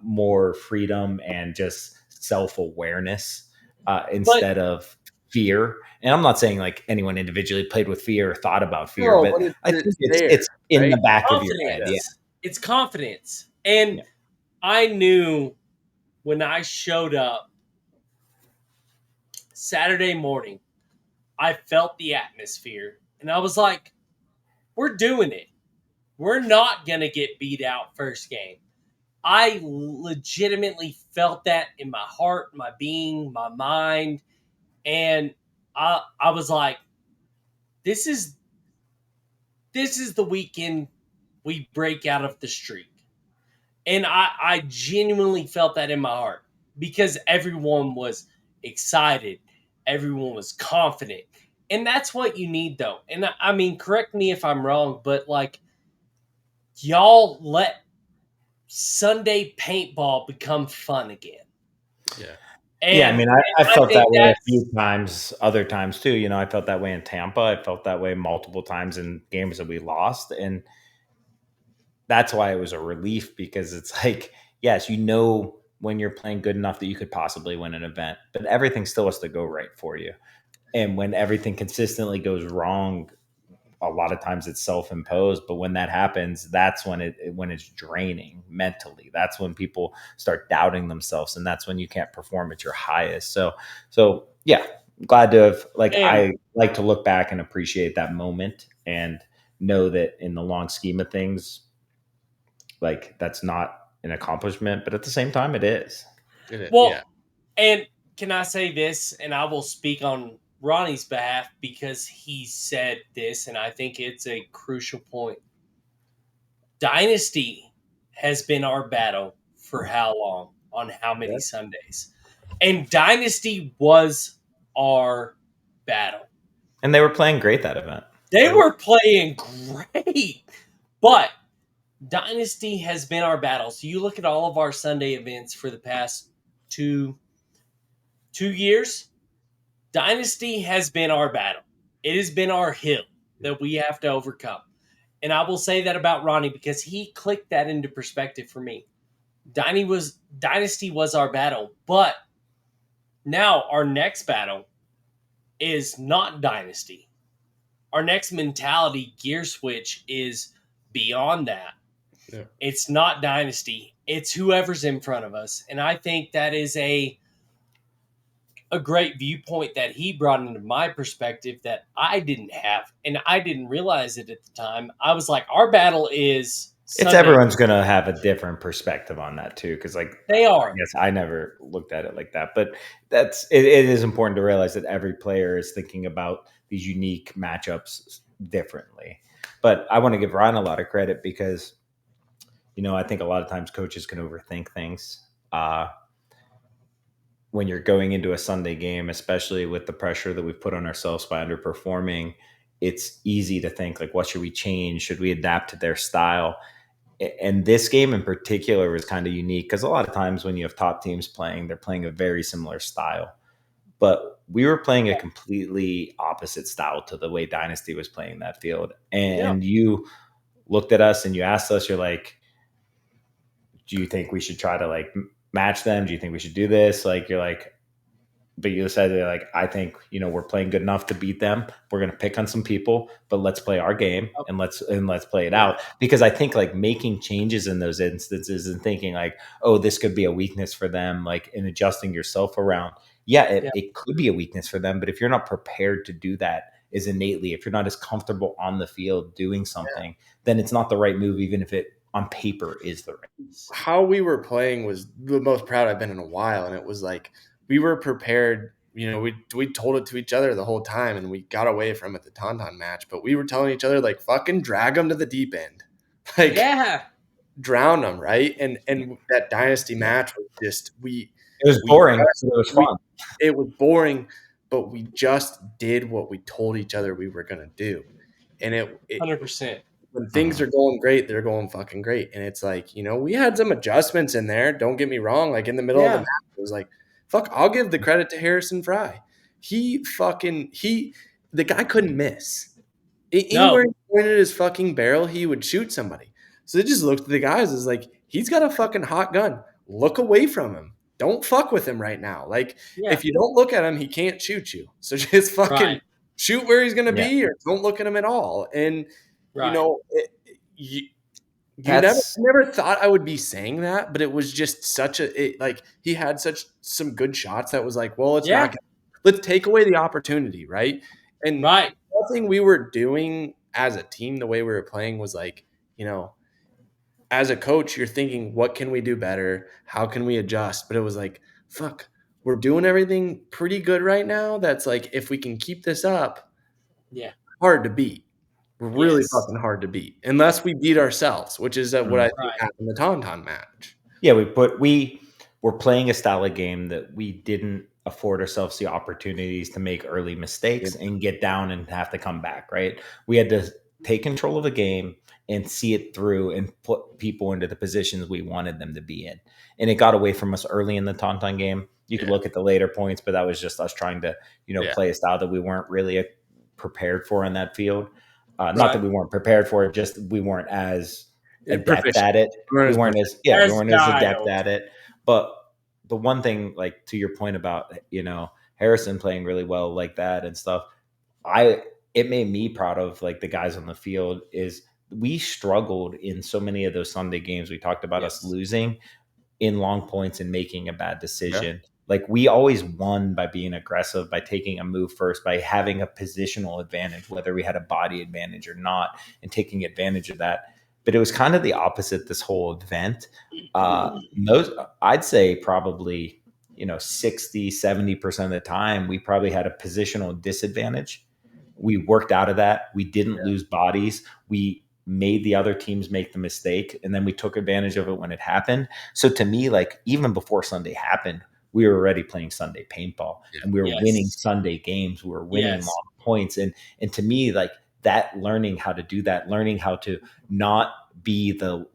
more freedom and just self-awareness But instead of fear. And I'm not saying like anyone individually played with fear or thought about fear, no, but but I think it's there, it's in right? the back of your head. Yeah. confidence. It's confidence. And Yeah. I knew when I showed up Saturday morning, I felt the atmosphere. And I was like, we're doing it. We're not going to get beat out first game. I legitimately felt that in my heart, my being, my mind. And I was like, this is the weekend we break out of the streak. And I genuinely felt that in my heart because everyone was excited. Everyone was confident. And that's what you need, though. And I mean, correct me if I'm wrong, but like, y'all let Sunday paintball become fun again. Yeah, Yeah, I And, mean, and I I felt think that way a that's, few times, other times too. I felt that way in Tampa. I felt that way multiple times in games that we lost. And that's why it was a relief because it's like, yes, when you're playing good enough that you could possibly win an event, but everything still has to go right for you. And when everything consistently goes wrong, a lot of times it's self-imposed, but when that happens, that's when it's draining mentally. That's when people start doubting themselves, and that's when you can't perform at your highest. So yeah, glad to have and I like to look back and appreciate that moment and know that in the long scheme of things, like that's not an accomplishment, but at the same time it is. yeah. well, and can I say this? And I will speak on Ronnie's behalf because he said this, and I think it's a crucial point. Dynasty has been our battle for how long? On how many Sundays? And Dynasty was our battle. And they were playing great that event. They were playing great. But Dynasty has been our battle. So you look at all of our Sunday events for the past two years, Dynasty has been our battle. It has been our hill that we have to overcome. And I will say that about Ronnie because he clicked that into perspective for me. Dynasty was our battle, but now our next battle is not Dynasty. Our next mentality gear switch is beyond that. Yeah. It's not Dynasty. It's whoever's in front of us. And I think that is a great viewpoint that he brought into my perspective that I didn't have. And I didn't realize it at the time. I was like, our battle is Sunday. It's everyone's going to have a different perspective on that too. Cause like they are, I guess I never looked at it like that, but it is important to realize that every player is thinking about these unique matchups differently. But I want to give Ryan a lot of credit because, I think a lot of times coaches can overthink things. When you're going into a Sunday game, especially with the pressure that we've put on ourselves by underperforming, it's easy to think like, what should we change? Should we adapt to their style? And this game in particular was kind of unique because a lot of times when you have top teams playing, they're playing a very similar style. But we were playing a completely opposite style to the way Dynasty was playing that field. And you looked at us and you asked us, you're like, do you think we should try to like match them? Do you think we should do this? Like, you're like, but you said like, I think, we're playing good enough to beat them. We're going to pick on some people, but let's play our game and let's play it out. Because I think like making changes in those instances and thinking like, oh, this could be a weakness for them, like in adjusting yourself around. It could be a weakness for them, but if you're not prepared to do that is innately, if you're not as comfortable on the field doing something, then it's not the right move, even if it on paper is the right. How we were playing was the most proud I've been in a while. And it was like, we were prepared, we told it to each other the whole time and we got away from it, the Tauntaun match, but we were telling each other like, fucking drag them to the deep end. Like, drown them. Right. And that Dynasty match was just, it was boring. It was fun. It was boring, but we just did what we told each other we were going to do. And it 100%. When things are going great, they're going fucking great. And it's like, we had some adjustments in there. Don't get me wrong. Like in the middle of the match, it was like, fuck, I'll give the credit to Harrison Fry. The guy couldn't miss. Anywhere he pointed his fucking barrel, he would shoot somebody. So they just looked at the guys as like, he's got a fucking hot gun. Look away from him. Don't fuck with him right now. Like, if you don't look at him, he can't shoot you. So just fucking shoot where he's going to be or don't look at him at all. And, never thought I would be saying that, but it was just he had some good shots that was like, well, let's take away the opportunity. Right. And nothing we were doing as a team, the way we were playing was like, as a coach, you're thinking, what can we do better? How can we adjust? But it was like, fuck, we're doing everything pretty good right now. That's like, if we can keep this up, hard to beat. We're really fucking hard to beat unless we beat ourselves, which is what I think happened in the Tauntaun match. Yeah, we were playing a style of game that we didn't afford ourselves the opportunities to make early mistakes and get down and have to come back, right? We had to take control of the game and see it through and put people into the positions we wanted them to be in. And it got away from us early in the Tauntaun game. You could look at the later points, but that was just us trying to, play a style that we weren't really prepared for on that field. Not that we weren't prepared for it, just we weren't as adept at it. We weren't as adept at it. But the one thing, like to your point about, Harrison playing really well like that and stuff, it made me proud of like the guys on the field is we struggled in so many of those Sunday games. We talked about us losing in long points and making a bad decision. Yeah. Like we always won by being aggressive, by taking a move first, by having a positional advantage, whether we had a body advantage or not, and taking advantage of that. But it was kind of the opposite this whole event. I'd say probably, 60, 70% of the time, we probably had a positional disadvantage. We worked out of that. We didn't lose bodies. We made the other teams make the mistake, and then we took advantage of it when it happened. So to me, like even before Sunday happened, we were already playing Sunday paintball, and we were winning Yes. Sunday games. We were winning Yes. long points, and to me, like that, learning how to do that, learning how to not be the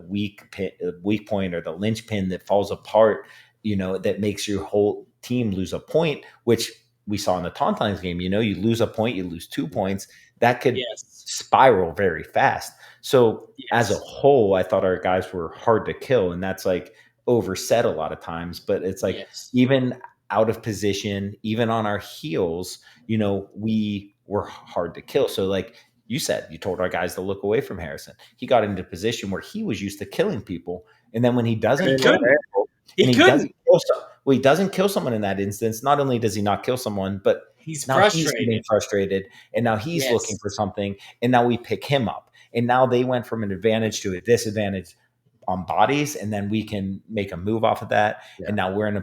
weak point or the linchpin that falls apart, that makes your whole team lose a point, which we saw in the Tauntauns game. You lose a point, you lose 2 points, that could Yes. spiral very fast. So as a Yes. whole, I thought our guys were hard to kill, and that's like overset a lot of times. But it's like Yes. even out of position, even on our heels, we were hard to kill. So like you said, you told our guys to look away from Harrison. He got into a position where he was used to killing people, and then when he doesn't He kill couldn't. people, and He he doesn't couldn't. he doesn't kill someone in that instance. Not only does he not kill someone, but He's now he's getting frustrated. frustrated, and now he's looking Yes. for something, and now we pick him up, and now they went from an advantage to a disadvantage on bodies, and then we can make a move off of that, and now we're in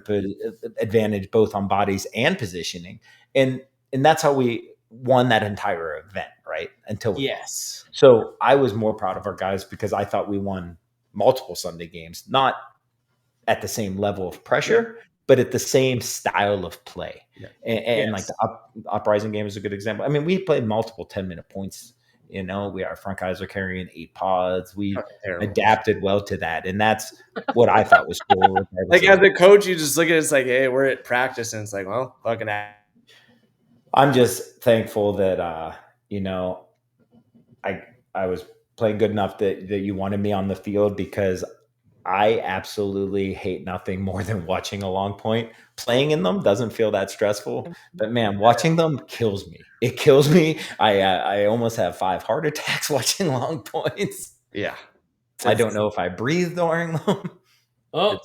advantage both on bodies and positioning, and that's how we won that entire event, right? Until we Yes. lost. So I was more proud of our guys because I thought we won multiple Sunday games, not at the same level of pressure, but at the same style of play. And like Yes. the uprising game is a good example. I mean, we played multiple 10-minute points. Our front guys are carrying 8 pods. We adapted well to that, and that's what I thought was cool. Like as a coach, you just look at it, it's like, hey, we're at practice, and it's like, well, fucking. I'm just thankful that I was playing good enough that you wanted me on the field, because I absolutely hate nothing more than watching a long point. Playing in them doesn't feel that stressful, but man, watching them kills me. It kills me. I almost have 5 heart attacks watching long points. Yeah. I don't know if I breathe during them. Oh,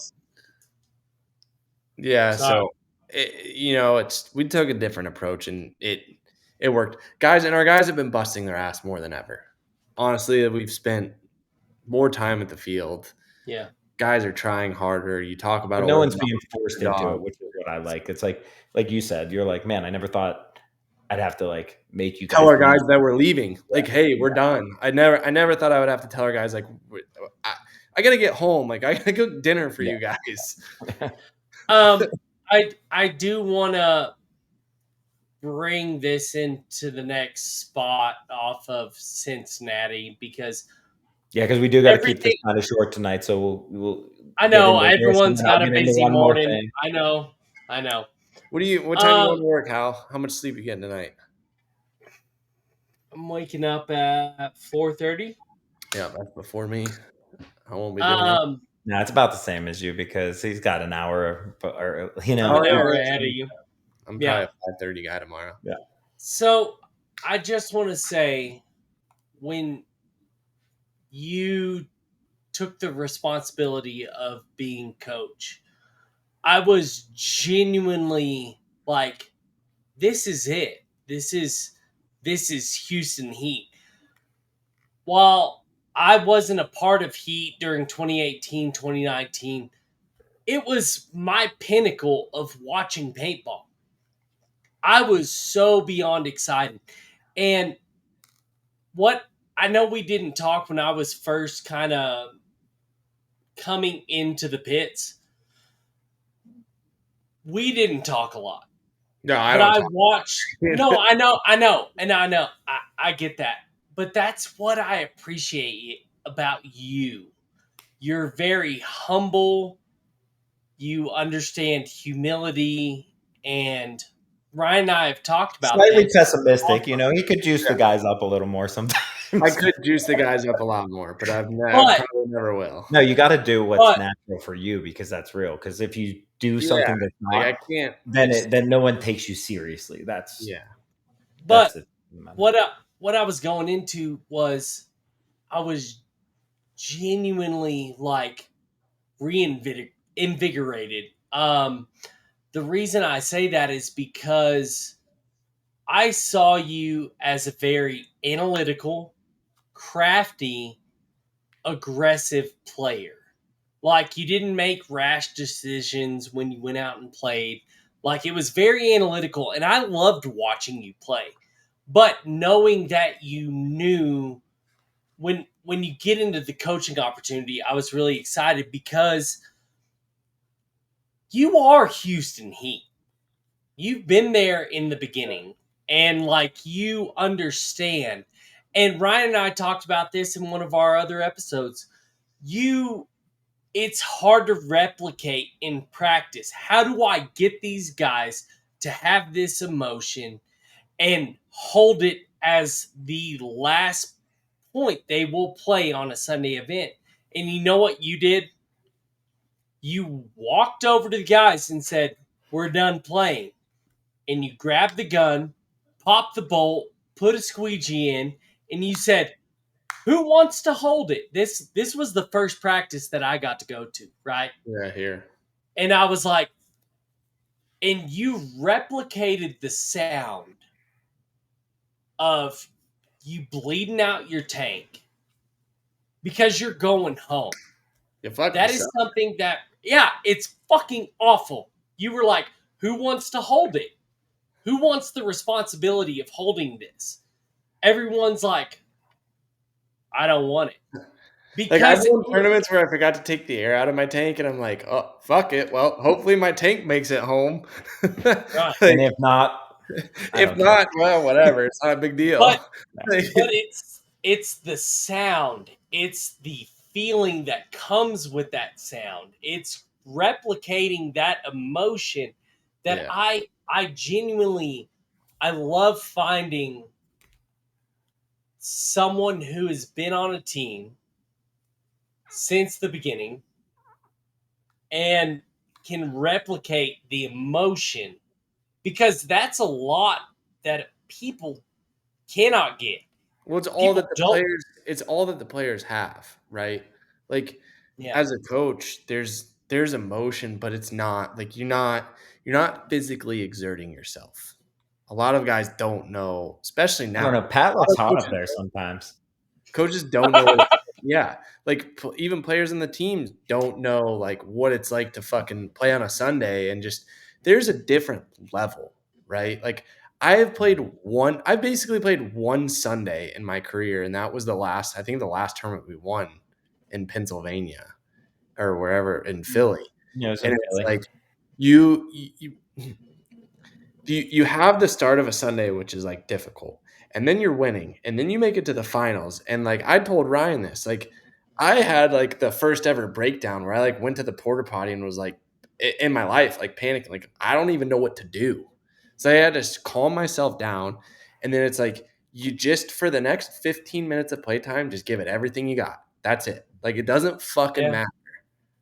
yeah. sorry. So, we took a different approach, and it worked. Guys, and our guys have been busting their ass more than ever. Honestly, we've spent more time at the field. Yeah. Guys are trying harder. You talk about But no one's being forced into dog. it, which is what I like. It's like you said, you're like, man, I never thought I'd have to like make you Tell guys our leave. guys that we're leaving. Like, hey, we're done. I never thought I would have to tell our guys like, I gotta get home. Like, I gotta cook dinner for you guys. I do want to bring this into the next spot off of Cincinnati, because we do got to keep this kind of short tonight. So we'll I get know into this, and everyone's then I'll got a get into busy one more morning. thing. I know. What time do you want to work, Hal? How much sleep you getting tonight? I'm waking up at 4:30. Yeah, that's before me. I won't be doing that. No, it's about the same as you, because he's got an hour, or I'm an hour ahead of you. I'm probably a 5:30 guy tomorrow. Yeah. So I just want to say, when you took the responsibility of being coach, I was genuinely like, this is it. This is Houston Heat. While I wasn't a part of Heat during 2018, 2019, it was my pinnacle of watching paintball. I was so beyond excited. And what I know, we didn't talk when I was first kind of coming into the pits. We didn't talk a lot. No, I But don't. I watched. No, I know. I get that. But that's what I appreciate about you. You're very humble. You understand humility, and Ryan and I have talked about Slightly this. pessimistic. He could juice the guys up a little more sometimes. I could juice the guys up a lot more, but I probably never will. No, you got to do what's natural for you, because that's real. Because if you do something that's not, I can't. Then no one takes you seriously. That's But what I was going into was, I was genuinely like reinvigorated. The reason I say that is because I saw you as a very analytical, crafty, aggressive player. Like, you didn't make rash decisions when you went out and played. Like, it was very analytical, and I loved watching you play. But knowing that you knew when you get into the coaching opportunity, I was really excited because you are Houston Heat. You've been there in the beginning, and like you understand. And Ryan and I talked about this in one of our other episodes. It's hard to replicate in practice. How do I get these guys to have this emotion and hold it as the last point they will play on a Sunday event? And you know what you did? You walked over to the guys and said, "We're done playing." And you grabbed the gun, popped the bolt, put a squeegee in, and you said, "Who wants to hold it?" This was the first practice that I got to go to, right? Yeah, here. And I was like, and you replicated the sound of you bleeding out your tank because you're going home. You fuck That is yourself. something that, yeah, it's fucking awful. You were like, who wants to hold it? Who wants the responsibility of holding this? Everyone's like, I don't want it. Like, I've Because won tournaments where I forgot to take the air out of my tank, and I'm like, "Oh, fuck it. Well, hopefully my tank makes it home." right. And Like, if not, I if don't care. not, well, whatever. It's not a big deal. But Like, but it's the sound. It's the feeling that comes with that sound. It's replicating that emotion that yeah. I genuinely I love finding someone who has been on a team since the beginning and can replicate the emotion, because that's a lot that people cannot get. Well, People don't. it's all that the players have, right? Like, Yeah. as a coach, there's emotion, but it's not like you're not physically exerting yourself. A lot of guys don't know, especially I don't now. know. Pat A lot looks of hot up there sometimes. coaches don't know what it's yeah, like even players in the teams don't know like what it's like to fucking play on a Sunday and just there's a different level, right? Like I've basically played one Sunday in my career, and that was I think the last tournament we won in Pennsylvania or wherever in Philly. You know, it's And in it's Philly. like you have the start of a Sunday, which is like difficult, and then you're winning, and then you make it to the finals. And like I told Ryan this, like I had like the first ever breakdown where I like went to the porta potty and was like in my life, like panicking, like I don't even know what to do. So I had to calm myself down. And then it's like you just for the next 15 minutes of playtime, just give it everything you got. That's it. Like it doesn't fucking Yeah. matter,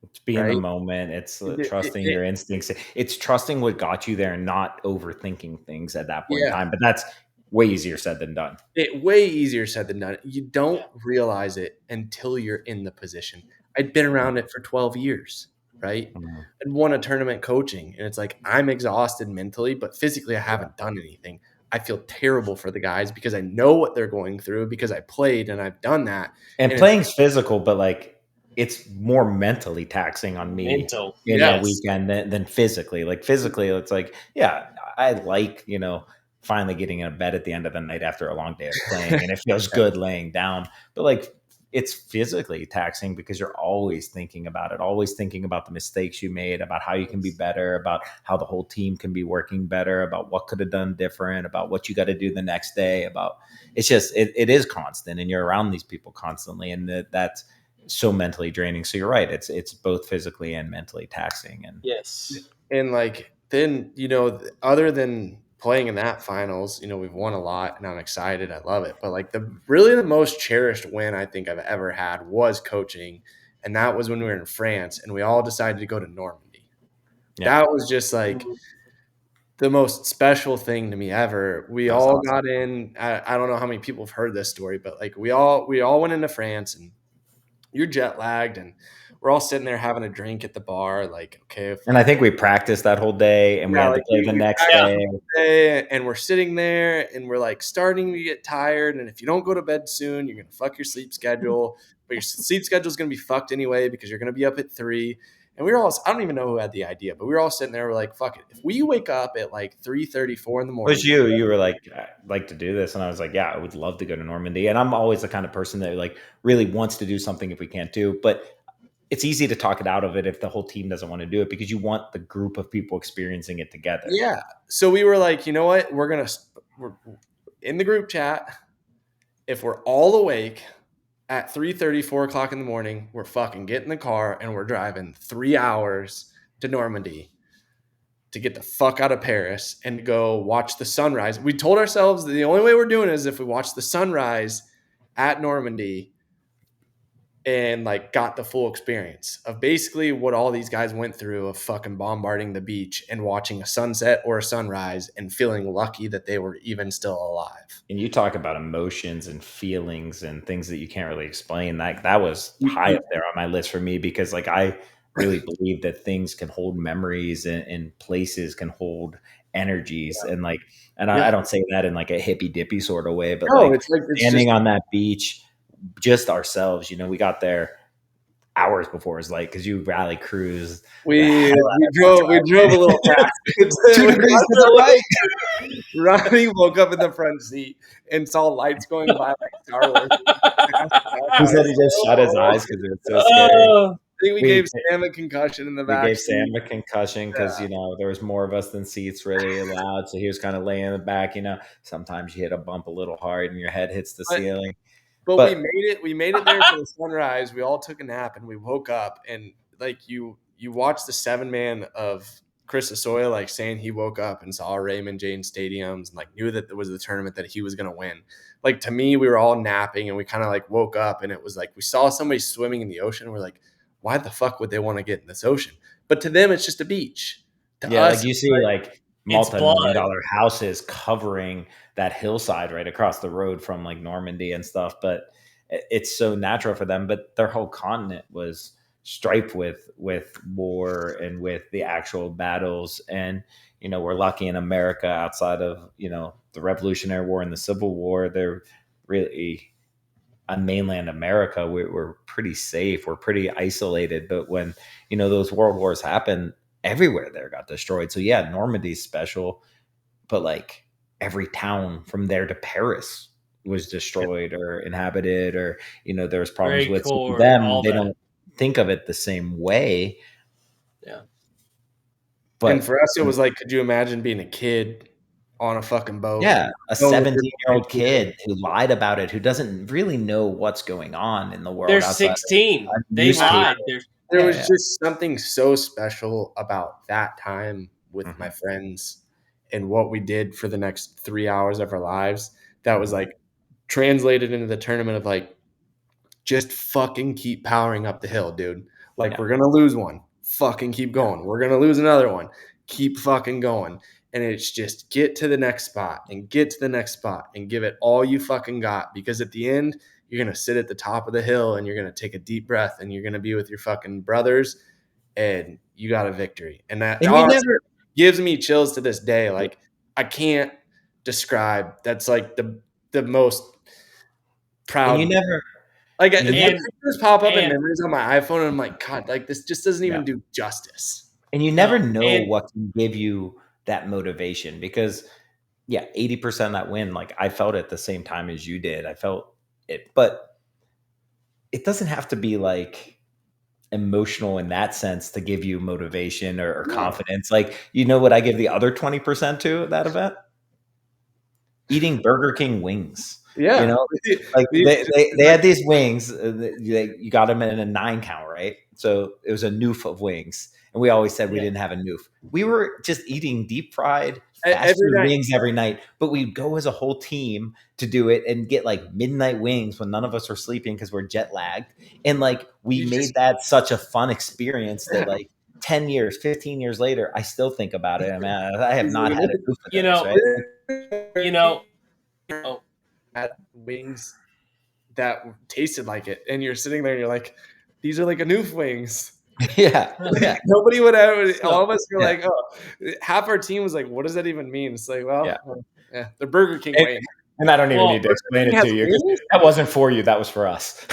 It's being the right? moment. It's It- it- trusting it- your instincts. It's trusting what got you there and not overthinking things at that point in yeah. time. But that's way easier said than done. Way easier said than done. You Yeah. don't realize it until you're in the position. I'd been around it for 12 years, right? Mhm. I'd won a tournament coaching, and it's like I'm exhausted mentally, but physically I haven't done anything. I feel terrible for the guys because I know what they're going through because I played and I've done that. And And it's playing's physical, but like it's more mentally taxing on me Mental. in a Yes. weekend than physically. Like physically, it's like, yeah, I like, finally getting in bed at the end of the night after a long day of playing and it feels good laying down. But like it's physically taxing because you're always thinking about it, always thinking about the mistakes you made, about how you can be better, about how the whole team can be working better, about what could have done different, about what you got to do the next day, about it's just it is constant and you're around these people constantly and that's so mentally draining. So you're right, it's both physically and mentally taxing. And Yes. and like then, other than playing in that finals, we've won a lot and I'm excited. I love it. But like the most cherished win I think I've ever had was coaching. And that was when we were in France and we all decided to go to Normandy. yeah, That was just like Mhm. the most special thing to me ever. We that was all awesome. got in. I don't know how many people have heard this story, but like we all went into France and you're jet lagged and we're all sitting there having a drink at the bar. Like, okay, if And I think we practiced that whole day and we yeah, had to like play the we next practiced Yeah. day. all day and we're sitting there and we're like starting to get tired. And if you don't go to bed soon, you're gonna fuck your sleep schedule. But your sleep schedule is gonna be fucked anyway because you're gonna be up at 3. And we were all, I don't even know who had the idea, but we were all sitting there. We're like, fuck it. If we wake up at like 3:34 in the morning. Was you were like, I'd like to do this. And I was like, yeah, I would love to go to Normandy. And I'm always the kind of person that like really wants to do something if we can't do, but it's easy to talk it out of it if the whole team doesn't want to do it because you want the group of people experiencing it together. Yeah. So we were like, you know what? We're in the group chat. If we're all awake at 3:30, 4 o'clock in the morning, we're fucking getting in the car and we're driving 3 hours to Normandy to get the fuck out of Paris and go watch the sunrise. We told ourselves that the only way we're doing it is if we watch the sunrise at Normandy and like got the full experience of basically what all these guys went through of fucking bombarding the beach and watching a sunset or a sunrise and feeling lucky that they were even still alive. And you talk about emotions and feelings and things that you can't really explain. That was high up there on my list for me because like I really believe that things can hold memories and places can hold energies and like I don't say that in like a hippy dippy sort of way, but it's standing on that beach, just ourselves. You know, we got there hours before his light because you rally cruise. We drove a little fast. 2 degrees to the right. Ronnie woke up in the front seat and saw lights going by like Star Wars. He said he just shut his eyes because it was so scary. I think we gave Sam a concussion in the back. We gave Sam a concussion because, you know, there was more of us than seats really allowed. So he was kind of laying in the back, you know. Sometimes you hit a bump a little hard and your head hits the ceiling. But we made it there for the sunrise. We all took a nap and we woke up and like you watched the 7-man of Chris Asoya like saying he woke up and saw Raymond James stadiums and like knew that it was the tournament that he was going to win. Like to me, we were all napping and we kind of like woke up and it was like we saw somebody swimming in the ocean. And we're like, why the fuck would they want to get in this ocean? But to them, it's just a beach. To us, like you see like multi-million-dollar houses covering that hillside right across the road from like Normandy and stuff. But it's so natural for them. But their whole continent was striped with war and with the actual battles. And, you know, we're lucky in America outside of, you know, the Revolutionary War and the Civil War. They're really on mainland America, we're pretty safe. We're pretty isolated. But when, you know, those world wars happen, everywhere there got destroyed. So yeah, Normandy's special, but like every town from there to Paris was destroyed or inhabited, or, you know, there's problems with them. They don't think of it the same way. Yeah. But, and for us, it was like, could you imagine being a kid on a fucking boat? Yeah, a 17-year-old kid who lied about it, who doesn't really know what's going on in the world. They're 16. They lied. There was just something so special about that time with my friends and what we did for the next 3 hours of our lives that was like translated into the tournament of like, just fucking keep powering up the hill, dude. Like we're going to lose one. Fucking keep going. We're going to lose another one. Keep fucking going. And it's just get to the next spot and get to the next spot and give it all you fucking got. Because at the end, you're going to sit at the top of the hill and you're going to take a deep breath and you're going to be with your fucking brothers and you got a victory. And that gives me chills to this day. Like I can't describe. That's like the most proud. And you never. Like pictures pop up in memories on my iPhone and I'm like, God, like this just doesn't even do justice. And you never know what can give you that motivation because 80% of that win, like I felt it at the same time as you did. I felt it, but it doesn't have to be like emotional in that sense to give you motivation or confidence. Like, you know what I give the other 20% to that event? Eating Burger King wings. Yeah. You know, like they had these wings, you got them in a 9 count, right? So it was a noof of wings. And we always said we didn't have a noof. We were just eating deep fried fast food wings every night, but we'd go as a whole team to do it and get like midnight wings when none of us were sleeping because we're jet lagged. And like we made that such a fun experience that like 10 years, 15 years later, I still think about it. I mean, I have not had a noof of those, at wings that tasted like it. And you're sitting there and you're like, these are like a noof wings. Yeah. Nobody would ever. All of us were like, oh, half our team was like, what does that even mean? It's like, well, the Burger King wings. And I don't even need to explain it to you. That wasn't for you. That was for us.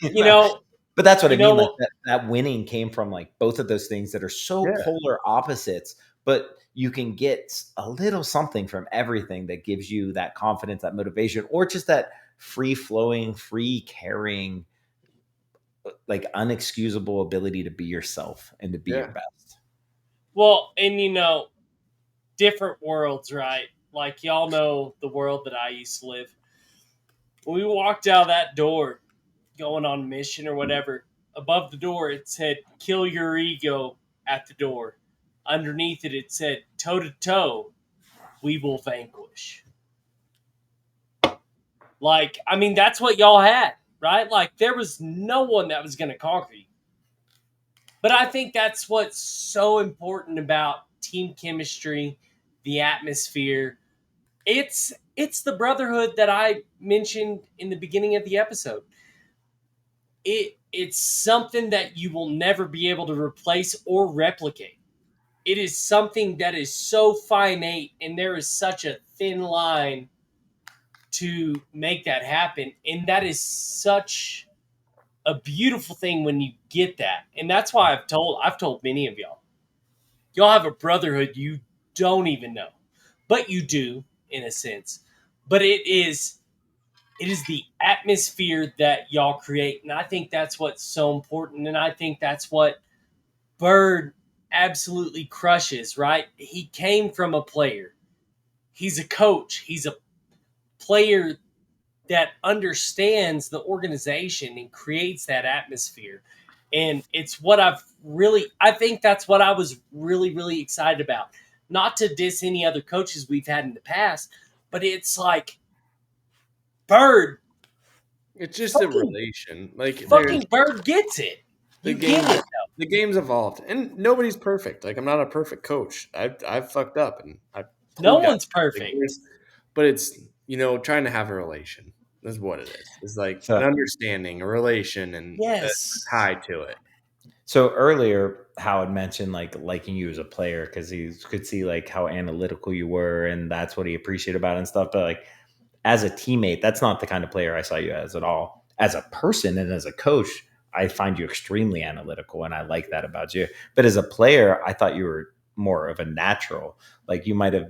You know, But that's what I You mean. Like know, that winning came from like both of those things that are so Yeah. polar opposites, but you can get a little something from everything that gives you that confidence, that motivation, or just that free flowing, free carrying, like unexcusable ability to be yourself and to be your Yeah. best. well, and different worlds, right? Like y'all know the world that I used to live. When we walked out that door, going on mission or whatever, above the door it said "Kill your ego" at the door. Underneath it, it said "Toe to toe, we will vanquish." Like, I mean, that's what y'all had, right? Like, there was no one that was going to conquer you. But I think that's what's so important about team chemistry, the atmosphere. It's the brotherhood that I mentioned in the beginning of the episode. It's something that you will never be able to replace or replicate. It is something that is so finite, and there is such a thin line to make that happen. And that is such a beautiful thing when you get that. And that's why I've told many of y'all have a brotherhood you don't even know. But you do, in a sense. But it is the atmosphere that y'all create. And I think that's what's so important. And I think that's what Bird absolutely crushes, right? He came from a player. He's a coach. He's a player that understands the organization and creates that atmosphere. And it's what I think that's what I was really, really excited about. Not to diss any other coaches we've had in the past, but it's like Bird, It's just a fucking, relation. Like there's fucking Bird gets it. the You get game it though. the game's evolved and nobody's perfect. Like I'm not a perfect coach. I've fucked up and I've No told guys one's like perfect. there's but it's trying to have a relation. That's what it is. It's like an So, understanding, a relation and a Yes. tie to it. so earlier, Howard mentioned like liking you as a player because he could see like how analytical you were, and that's what he appreciated about it and stuff. But like as a teammate, that's not the kind of player I saw you as at all. As a person and as a coach, I find you extremely analytical, and I like that about you. But as a player, I thought you were more of a natural. Like you might have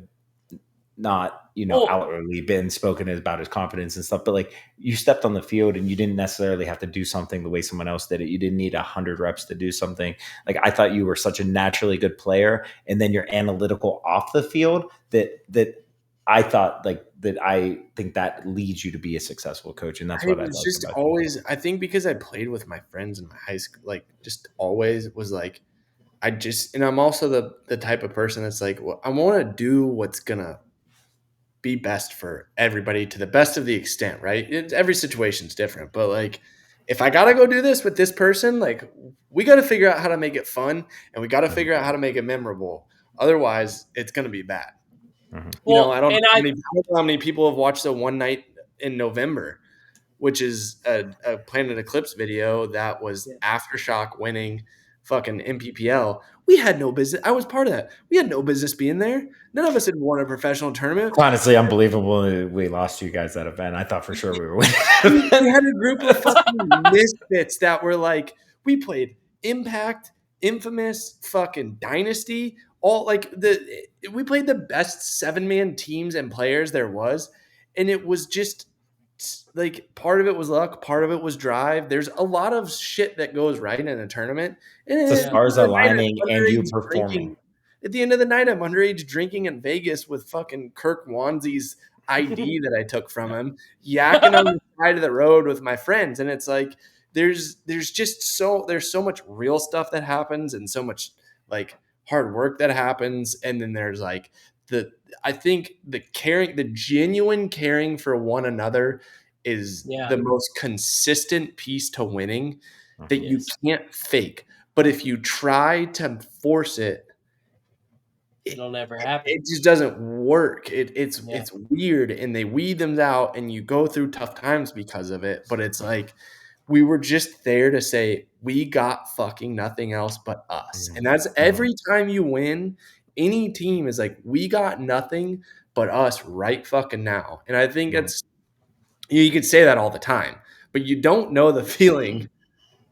not, Well, outwardly been spoken about his confidence and stuff, but like you stepped on the field and you didn't necessarily have to do something the way someone else did it. You didn't need 100 reps to do something. Like I thought you were such a naturally good player, and then you're analytical off the field that I thought like that. I think that leads you to be a successful coach, and that's I what I was liked just about you. always I think because I played with my friends in my high school, like just always was like and I'm also the type of person that's like, well, I want to do what's gonna be best for everybody to the best of the extent, right? Every situation's different, but like if I gotta go do this with this person, like we got to figure out how to make it fun and we got to Mhm, figure out how to make it memorable. Otherwise, it's gonna be bad. mhm. I well, don't know and I I don't know how many people have watched the One Night in November, which is a Planet Eclipse video that was yeah. Aftershock winning fucking MPPL. We had no business. I was part of that. We had no business being there. None of us had won a professional tournament. It's honestly unbelievable that we lost you guys that event. I thought for sure we were winning that We event. had a group of fucking misfits that were like, we played Impact, Infamous, fucking Dynasty, all like we played the best 7-man teams and players there was, and it was just like part of it was luck, part of it was drive. There's a lot of shit that goes right in a tournament, and It's the at Yeah. the end stars of the night, aligning I'm and you underage performing. drinking. At the end of the night, I'm underage drinking in Vegas with fucking Kirk Wanzi's ID that I took from him, yakking on the side of the road with my friends, and it's like there's so much real stuff that happens and so much like hard work that happens, and then there's like the I think the genuine caring for one another is Yeah. the most consistent piece to winning that Mhm. you Yes. can't fake. But if you try to force it, it, It'll never happen. it just doesn't work. It's Yeah. it's weird, and they weed them out, and you go through tough times because of it. But it's like we were just there to say we got fucking nothing else but us, Mhm. and that's Mhm. every time you win. Any team is like we got nothing but us right fucking now, and I think Mhm. it's you could say that all the time, but you don't know the feeling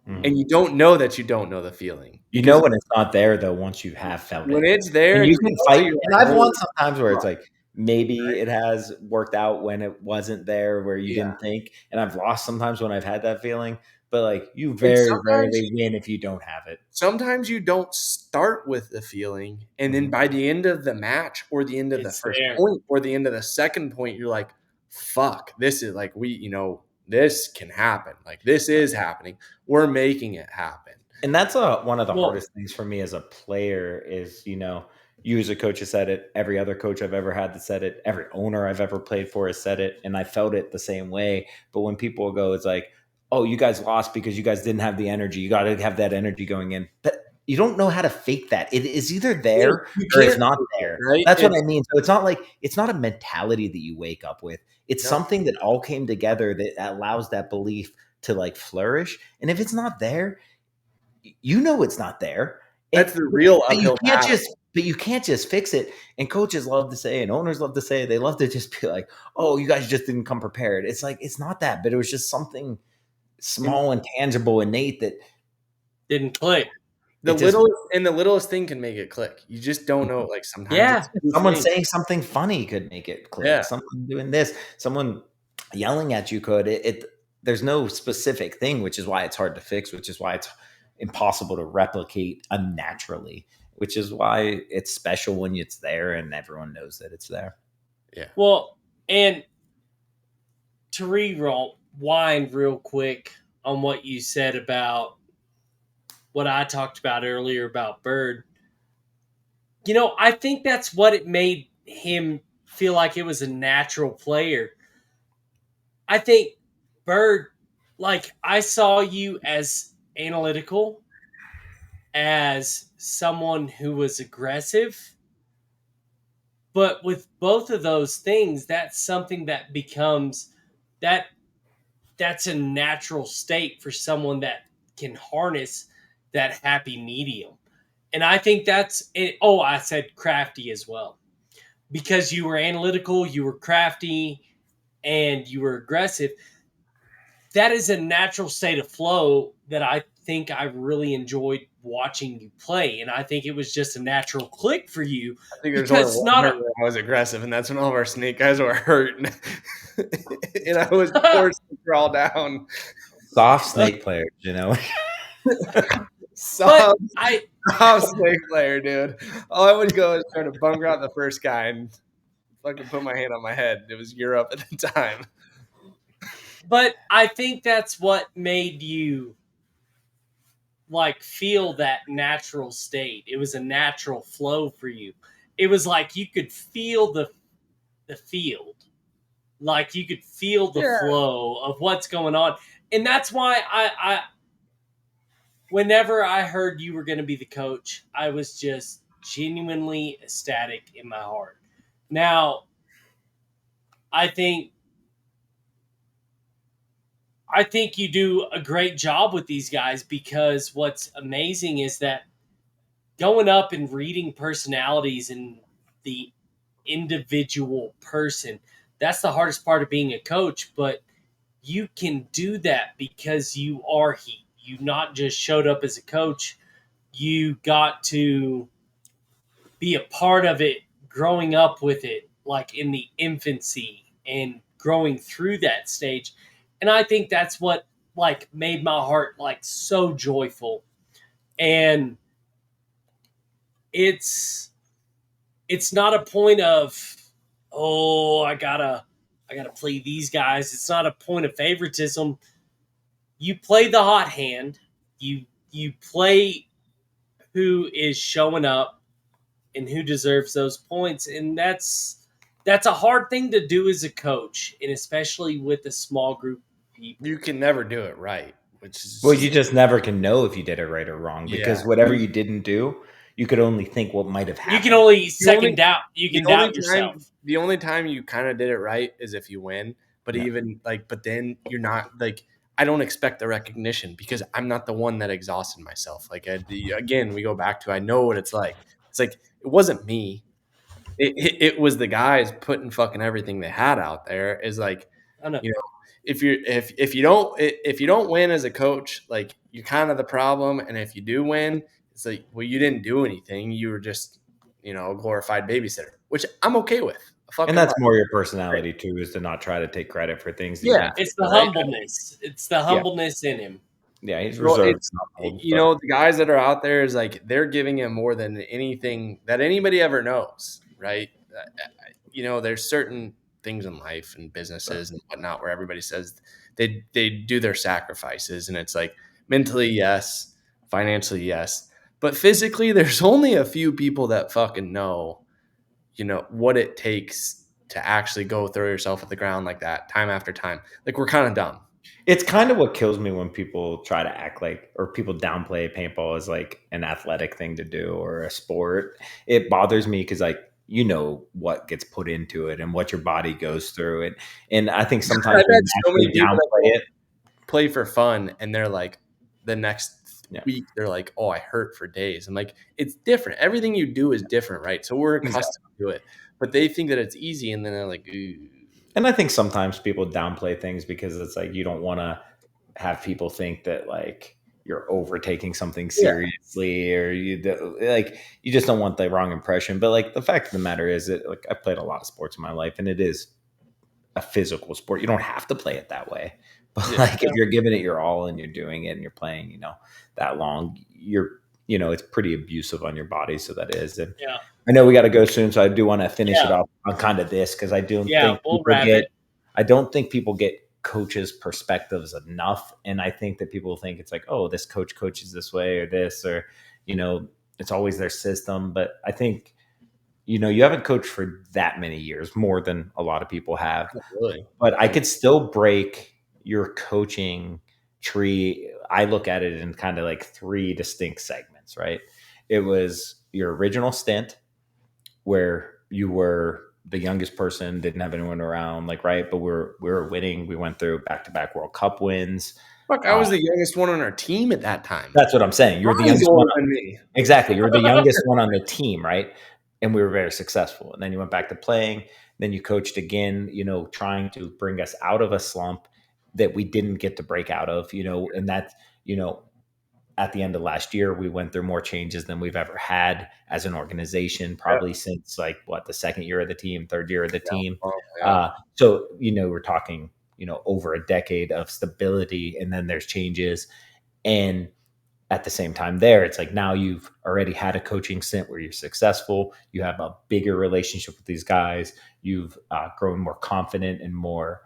And you don't know that you don't know the feeling. You know when it's not there, though, once you have felt when it. it's there And and you you can felt it, fight. you're And like, I've won "Holy sometimes where it's fuck." like, maybe it has worked out when it wasn't there where you Yeah. didn't think. And I've lost sometimes when I've had that feeling. But, like, you And very rarely win if you don't have it. sometimes you don't start with the feeling, and then Mhm. by the end of the match or the end of the It's first there. point or the end of the second point, you're like, "Fuck, this is like this can happen. Like, this is happening. We're making it happen." And that's one of the Well, hardest things for me as a player is, you as a coach has said it. Every other coach I've ever had that said it. Every owner I've ever played for has said it. And I felt it the same way. But when people go, it's like, oh, you guys lost because you guys didn't have the energy. You got to have that energy going in. But you don't know how to fake that. It is either there You or it's can't not fake it, there. right? That's what I mean. So it's not a mentality that you wake up with. It's No, something that all came together that allows that belief to like flourish. And if it's not there, it's not there. that's the real But you uphill can't battle. just fix it. And coaches love to say, and owners love to say, they love to just be like, "Oh, you guys just didn't come prepared." It's like it's not that, but it was just something And small and tangible, innate that didn't click. the it just littlest thing can make it click. You just don't know, like, sometimes Yeah. it's 2 someone things. saying something funny could make it click. Yeah. Someone doing this, someone yelling at you could. There's no specific thing, which is why it's hard to fix, which is why it's impossible to replicate unnaturally, which is why it's special when it's there and everyone knows that it's there. Yeah. Well, and to rewind real quick on what you said about what I talked about earlier about Bird, I think that's what it made him feel like it was a natural player. I think Bird, like, I saw you as analytical, as someone who was aggressive. But with both of those things, that's something that becomes that that's a natural state for someone that can harness that happy medium. And I think that's it. Oh, I said crafty as well. Because you were analytical, you were crafty, and you were aggressive. That is a natural state of flow that I think I really enjoyed watching you play. And I think it was just a natural click for you I think there's only because it's one not point where I was aggressive, and that's when all of our snake guys were hurt, and I was a. forced to crawl down. Soft snake players, you know. But Soft, soft snake player, dude. All I would go is try to bunker out the first guy and fucking put my hand on my head. It was Europe at the time. But I think that's what made you like feel that natural state. It was a natural flow for you. It was like you could feel the field. Like you could feel the Yeah. flow of what's going on. And that's why I whenever I heard you were going to be the coach, I was just genuinely ecstatic in my heart. Now, I think I think you do a great job with these guys because what's amazing is that going up and reading personalities and the individual person, that's the hardest part of being a coach, but you can do that because you are Heat. You not just showed up as a coach, you got to be a part of it, growing up with it, like in the infancy and growing through that stage. And I think that's what like made my heart like so joyful. And it's it's not a point of, oh, I gotta play these guys. It's not a point of favoritism. You play the hot hand. You play who is showing up and who deserves those points, and that's a hard thing to do as a coach, and especially with a small group of people. You can never do it right, which Well, is you just never can know if you did it right or wrong yeah. because whatever you didn't do, you could only think what might have You can happened. only The only second doubt. You the can only doubt time yourself. the only time you kinda did it right is if you win, but Yeah. even, like but then you're not like, I don't expect the recognition because I'm not the one that exhausted myself, like, again, we go back to I know what it's like. It's like, it wasn't me. It was the guys putting fucking everything they had out there is like, I know. you know, if you don't win as a coach, like you're kind of the problem. And if you do win, it's like, well, you didn't do anything. You were just, a glorified babysitter, which I'm okay with. I And fucking that's love. more your personality too, is to not try to take credit for things that you Yeah, didn't It's the right. humbleness. It's the Yeah. humbleness in him. Yeah, he's Well, reserved. it's Humbled, but the guys that are out there is like they're giving him more than anything that anybody ever knows, right? There's certain things in life and businesses and whatnot where everybody says they do their sacrifices, and it's like mentally yes, financially yes, but physically there's only a few people that fucking know, what it takes to actually go throw yourself at the ground like that time after time. Like we're kind of dumb. it's kind of what kills me when people try to act like, or people downplay paintball as like an athletic thing to do or a sport. It bothers me because like, what gets put into it and what your body goes through. And I think sometimes I've we had so many naturally people that downplay it. play for fun and they're like the next Yeah, week they're like, oh, I hurt for days. I'm like, it's different. Everything you do is different, right? So we're exactly. accustomed to it, but they think that it's easy and then they're like, ooh. And I think sometimes people downplay things because it's like you don't want to have people think that like you're overtaking something Yeah, seriously, or you just don't want the wrong impression. But like the fact of the matter is that like I played a lot of sports in my life, and it is a physical sport. You don't have to play it that way, but yeah, like if you're giving it your all and you're doing it and you're playing, that long, it's pretty abusive on your body. So that is, and Yeah. I know we got to go soon, so I do want to finish it Yeah. off on kind of this because Yeah. We'll wrap it. I don't think people get coaches' perspectives enough, and I think that people think it's like, oh, this coach coaches this way or this, or it's always their system. But I think you haven't coached for that many years, more than a lot of people have. really. But I could still break your coaching tree. I look at it in kind of like three distinct segments, right? It was your original stint where you were the youngest person, didn't have anyone around, like, right? But we were winning. We went through back-to-back World Cup wins. Fuck, I was the youngest one on our team at that time. That's what I'm saying. You're the Ryan's youngest one. older than me. Exactly. You're the youngest one on the team, right? And we were very successful. And then you went back to playing. Then you coached again, trying to bring us out of a slump that we didn't get to break out of, and that's, at the end of last year, we went through more changes than we've ever had as an organization, Yep. probably since like the second year of the team, third year of the team. Oh, yeah. So, we're talking, over a decade of stability, and then there's changes. And at the same time there, it's like now you've already had a coaching stint where you're successful. You have a bigger relationship with these guys. You've grown more confident and more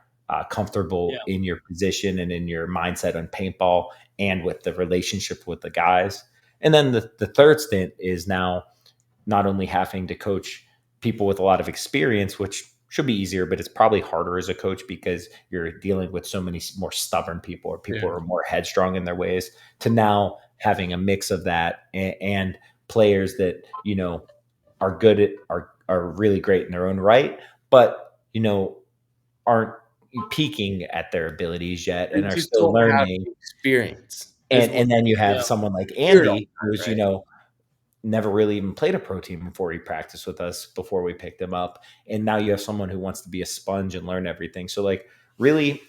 comfortable in your position and in your mindset on paintball and with the relationship with the guys. And then the third stint is now not only having to coach people with a lot of experience, which should be easier, but it's probably harder as a coach because you're dealing with so many more stubborn people, or people who are more headstrong in their ways, to now having a mix of that and players that, are good at, are really great in their own right, but, aren't peaking at their abilities yet They and are just still don't have learning. the experience. And then you have someone like Hear it all Andy, the who's, time, right? never really even played a pro team before he practiced with us before we picked him up. And now you have someone who wants to be a sponge and learn everything. So like really,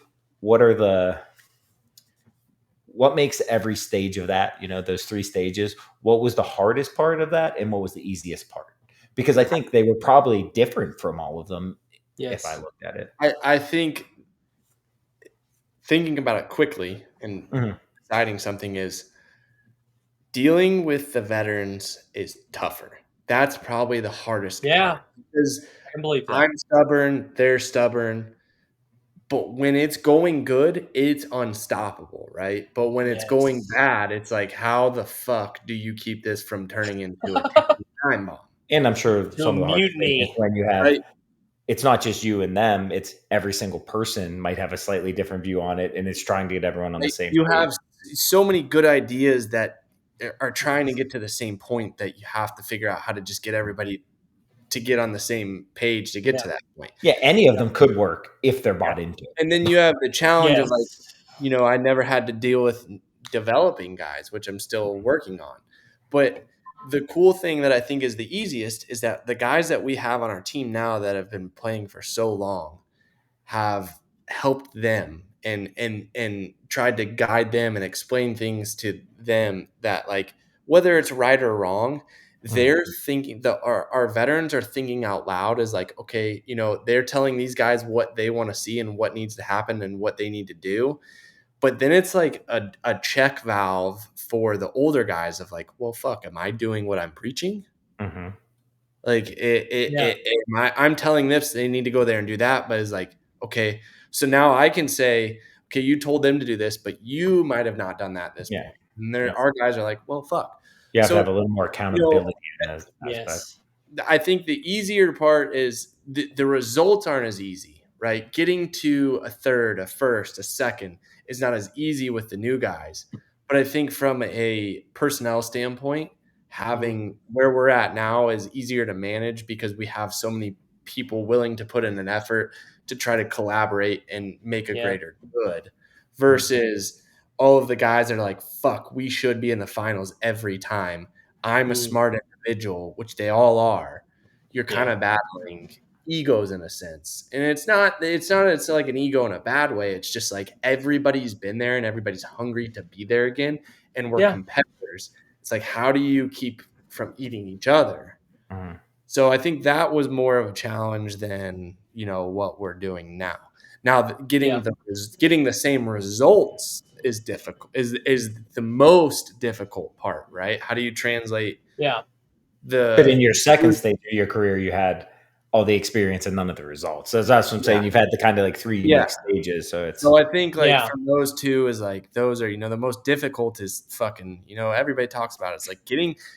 what makes every stage of that, those three stages, what was the hardest part of that and what was the easiest part? Because I think they were probably different from all of them. If I Yes. looked at it. I think thinking about it quickly and Mhm. deciding something is dealing with the veterans is tougher. That's probably the hardest Yeah. part because I can believe that. I'm stubborn, they're stubborn, but when it's going good, it's unstoppable, right? But when it's going Yes. bad, it's like, how the fuck do you keep this from turning into a ticking time bomb, And I'm sure To a some of the hardest thing is mutiny. when you have, right? it's not just you and them, it's every single person might have a slightly different view on it, and it's trying to get everyone on the Like, same you page. have so many good ideas that are trying to get to the same point that you have to figure out how to just get everybody to get on the same page to get Yeah. to that point. Yeah, any of them could work if they're bought into it. And then you have the challenge of like, Yes. I never had to deal with developing guys, which I'm still working on. But the cool thing that I think is the easiest is that the guys that we have on our team now that have been playing for so long have helped them and tried to guide them and explain things to them that, like, whether it's right or wrong, they're thinking our veterans are thinking out loud as like, okay, they're telling these guys what they want to see and what needs to happen and what they need to do. But then it's like a check valve for the older guys of like, well, fuck, am I doing what I'm preaching? Mm-hmm. Like I'm telling this, they need to go there and do that. But it's like, okay, so now I can say, okay, you told them to do this, but you might have not done that at this Yeah. point. And our guys are like, well, fuck. You have to So, have a little more accountability in that aspect. Yes. I think the easier part is the results aren't as easy, right? Getting to a third, a first, a second is not as easy with the new guys. But I think from a personnel standpoint, having where we're at now is easier to manage because we have so many people willing to put in an effort to try to collaborate and make a greater good versus all of the guys that are like, fuck, we should be in the finals every time. I'm a smart individual, which they all are. You're kind of battling egos in a sense. And it's like an ego in a bad way. It's just like everybody's been there and everybody's hungry to be there again. And we're competitors. It's like, how do you keep from eating each other? So I think that was more of a challenge than, what we're doing now. Now getting the same results is difficult, is the most difficult part, right? How do you translate But in the your second stage of your career, you had all the experience and none of the results. So that's what I'm saying. You've had the kind of like three unique stages. So it's so I think like from those two is like those are, the most difficult is fucking, everybody talks about it. It's like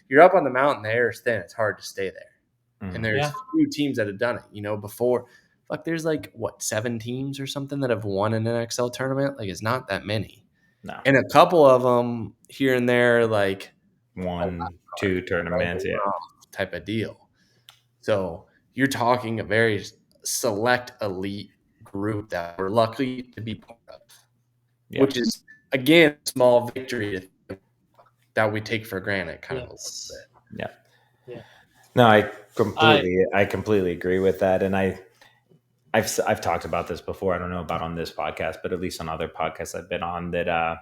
you're up on the mountain, the air is thin, it's hard to stay there. And there's few teams that have done it, before. Fuck, there's like 7 teams or something that have won an NXL tournament. Like, it's not that many. No. And a couple of them here and there, like 1, 2 tournaments, type of deal. So you're talking a very select elite group that we're lucky to be part of, which is again a small victory that we take for granted, kind of a little bit. Yeah. No, I completely agree with that, and I've talked about this before. I don't know about on this podcast, but at least on other podcasts I've been on, that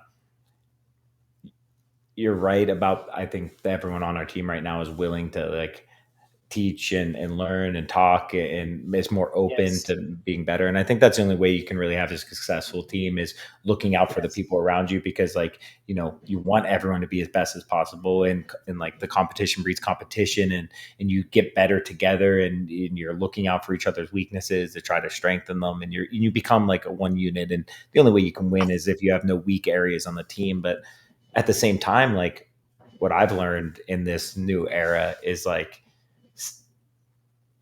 you're right about. I think everyone on our team right now is willing to like teach and learn and talk and is more open to being better. And I think that's the only way you can really have a successful team is looking out for the people around you, because like, you want everyone to be as best as possible, and like the competition breeds competition, and you get better together, and you're looking out for each other's weaknesses to try to strengthen them, and you become like a one unit. And the only way you can win is if you have no weak areas on the team. But at the same time, like what I've learned in this new era is like,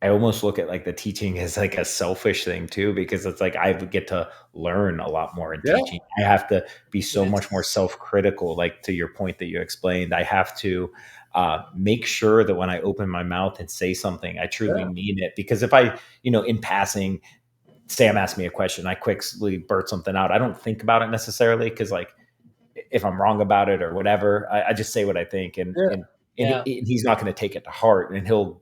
I almost look at like the teaching as like a selfish thing too, because it's like I get to learn a lot more in teaching. I have to be so much more self-critical. Like to your point that you explained, I have to make sure that when I open my mouth and say something, I truly mean it. Because if I, in passing, Sam asked me a question, I quickly blurt something out. I don't think about it necessarily, because like if I'm wrong about it or whatever, I just say what I think, and he's not going to take it to heart, and he'll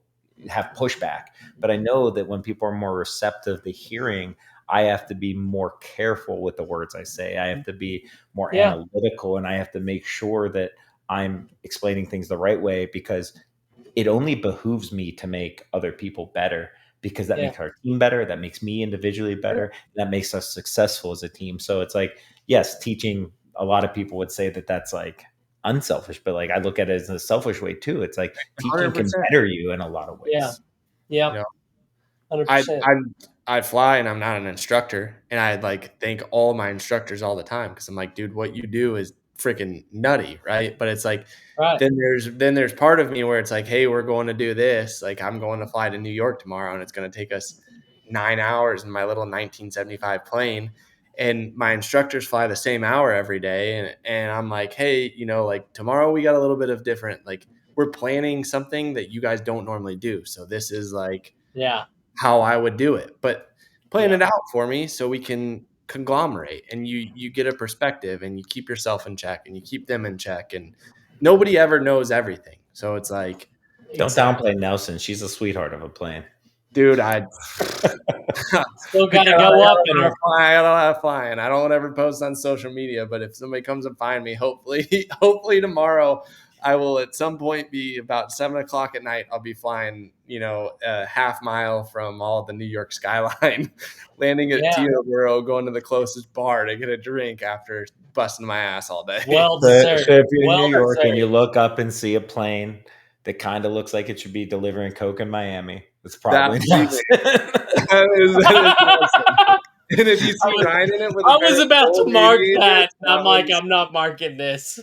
have pushback. But I know that when people are more receptive to hearing, I have to be more careful with the words I say. I have to be more analytical, and I have to make sure that I'm explaining things the right way, because it only behooves me to make other people better, because that makes our team better. That makes me individually better. That makes us successful as a team. So it's like, yes, teaching, a lot of people would say that that's like unselfish, but like I look at it as a selfish way too. It's like teaching 100%. can better you in a lot of ways. Yeah. 100%. I fly and I'm not an instructor, and I like thank all my instructors all the time, because I'm like, dude, what you do is freaking nutty, right? But it's like then there's part of me where it's like, hey, we're going to do this. Like I'm going to fly to New York tomorrow, and it's going to take us 9 hours in my little 1975 plane. And my instructors fly the same hour every day. And I'm like, hey, like tomorrow we got a little bit of different, like we're planning something that you guys don't normally do. So this is like how I would do it, but plan it out for me so we can conglomerate, and you get a perspective, and you keep yourself in check, and you keep them in check, and nobody ever knows everything. So it's like, don't downplay Nelson. She's a sweetheart of a plane. Dude, I Still got to go up in her. I got a lot of flying. I don't ever post on social media, but if somebody comes and find me, hopefully tomorrow, I will at some point be about 7:00 at night. I'll be flying, a half mile from all the New York skyline, landing at Teterboro, going to the closest bar to get a drink after busting my ass all day. Well So deserved. if you're in Well New York and you deserved. look up and see a plane that kind of looks like it should be delivering Coke in Miami, it's That probably not. that is awesome. And if you see Ryan in it with I a was pair of about to gold mark aviators, that. I'm like, I'm not marking this.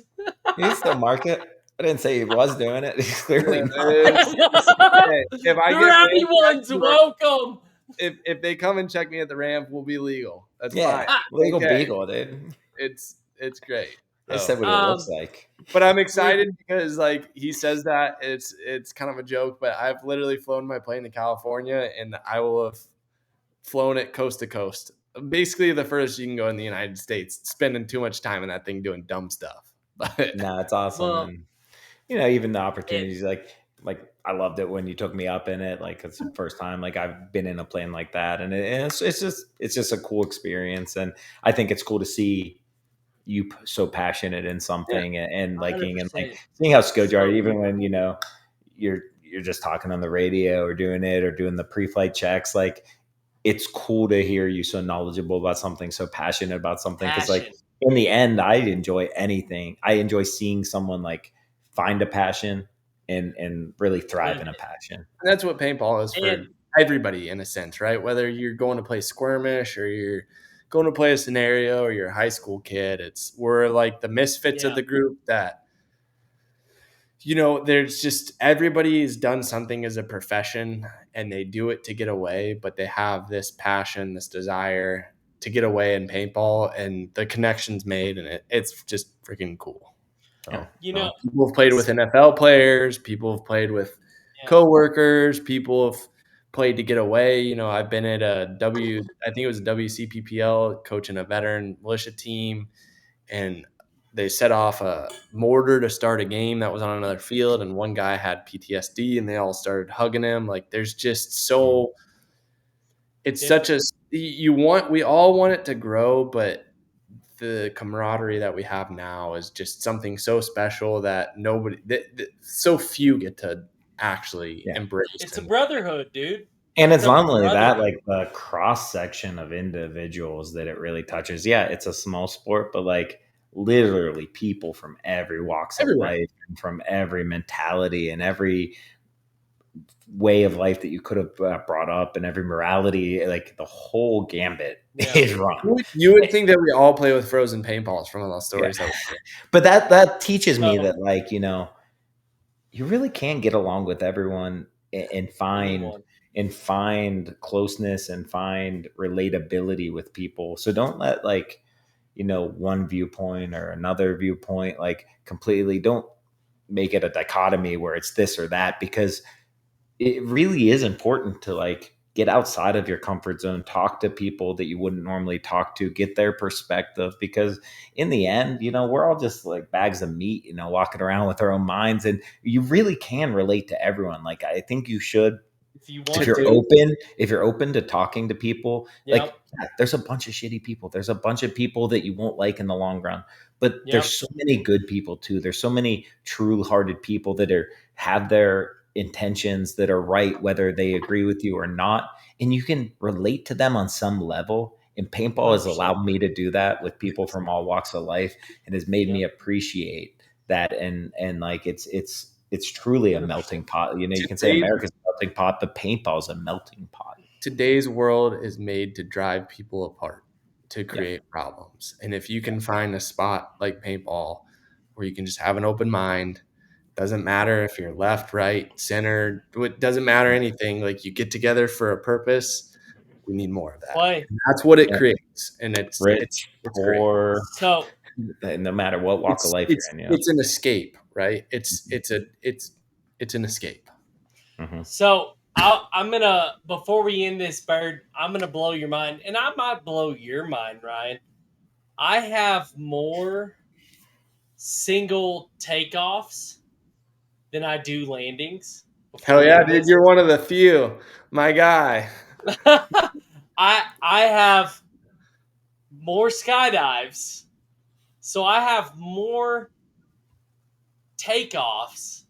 He's still mark it. I didn't say he was doing it. He's clearly not. hey, if I The get rowdy banned ones, welcome. if they come and check me at the ramp, we'll be legal. That's fine. Yeah, legal Okay, beagle, dude. it's great. I said So, what it looks like. but I'm excited because like he says that it's kind of a joke, but I've literally flown my plane to California and I will have flown it coast to coast. Basically, the furthest you can go in the United States, spending too much time in that thing doing dumb stuff. But Nah, it's awesome, Well, and even the opportunities like I loved it when you took me up in it. Like it's the first time like I've been in a plane like that, and it's just a cool experience, and I think it's cool to see you so passionate in yeah, something and liking and like 100%. seeing how skilled you are, So, even when you're just talking on the radio or doing it or doing the pre-flight checks. Like it's cool to hear you so knowledgeable about something, so passionate about something. Because like passion. in the end, I enjoy anything. I enjoy seeing someone like find a passion and really thrive Live in a it. passion. and that's what paintball is for And everybody in a sense, right? Whether you're going to play skirmish or you're going to play a scenario or you're a high school kid, we're like the misfits of yeah, the group that there's just everybody's done something as a profession and they do it to get away, but they have this passion, this desire to get away in paintball and the connections made and it's just freaking cool. Yeah. So you know, people have played with NFL players, people have played with yeah, coworkers, people have played to get away. I've been at I think it was a WCPPL coaching a veteran militia team and they set off a mortar to start a game that was on another field and one guy had PTSD and they all started hugging him. Like there's just so it's such different. a we all want it to grow, but the camaraderie that we have now is just something so special that so few get to actually Yeah. embrace It's a and brotherhood, dude. And It's it's a not only that, brotherhood. like the cross section of individuals that it really touches. Yeah, it's a small sport, but like literally people from every walks of everywhere. life and from every mentality and every way of life that you could have brought up and every morality, like the whole gambit Yeah, is run. You would think that we all play with frozen paintballs from all those Yeah. stories that we hear. But that teaches me so that like, you really can get along with everyone and find anyone. closeness and find relatability with people. So don't let like, one viewpoint or another viewpoint like completely don't make it a dichotomy where it's this or that, because it really is important to like get outside of your comfort zone, talk to people that you wouldn't normally talk to, get their perspective, because in the end, we're all just like bags of meat, walking around with our own minds, and you really can relate to everyone. Like I think you should, If you if want you're to. open if you're open to talking to people. Like Yep. yeah, there's a bunch of shitty people, there's a bunch of people that you won't like in the long run, but Yep. there's so many good people too. There's so many true hearted people that have their intentions that are right, whether they agree with you or not, and you can relate to them on some level. And paintball has 100%. allowed me to do that with people from all walks of life and has made me Yep. appreciate that. And like it's truly a 100%. melting pot. You can say Today's America's a melting pot, but paintball is a melting pot. today's world is made to drive people apart, to Yeah. create problems. And if you can find a spot like paintball where you can just have an open mind, doesn't matter if you're left, right, center, it doesn't matter anything. Like you get together for a purpose. We need more of that. Play. And that's what it Yeah. creates. And Rich, it's great. poor, So no matter what walk of It's life it's you're in. it's an escape, right? It's an escape. Hmm. so I'm gonna before we end this, Bird, I'm gonna blow your mind, and I might blow your mind, Ryan. I have more single takeoffs than I do landings. Hell before yeah, you dude! miss You're one of the few, my guy. it. I have more skydives, so I have more takeoffs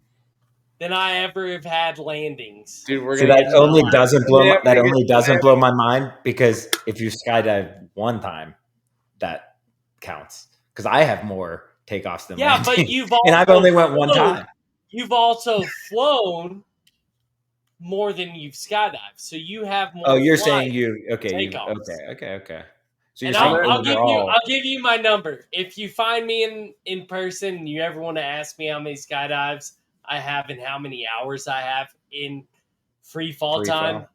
than I ever have had landings. Dude, we're See, gonna that get only someday. doesn't Someday I'm that gonna get only someday doesn't I'm blow my mind because if you skydive one time, that counts. Because I have more takeoffs than Yeah, but landings, and I've only went one time. You've also flown more than you've skydived, so you have Oh, more you're flight saying takeoffs. okay. So you're And saying I'll overall, give you my number. If you find me in person and you ever want to ask me how many skydives I have and how many hours I have in free fall free time, fall.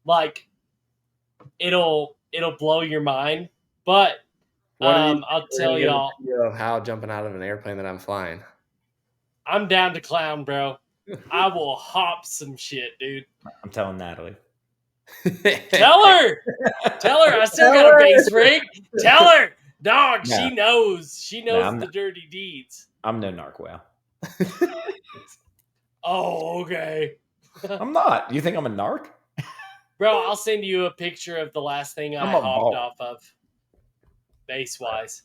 like it'll blow your mind. But One of these days, I'll we're tell gonna get a y'all, video of Hal jumping out of an airplane that I'm flying. I'm down to clown, bro. I will hop some shit, dude. I'm telling Natalie. Tell her, I still Tell got a her. base rig. Tell her, dog. No, She knows. She no, knows the dirty deeds. I'm no narwhal. Oh, okay. I'm not. You think I'm a narc? Bro, I'll send you a picture of the last thing I I'm a hopped ball. off of, base wise.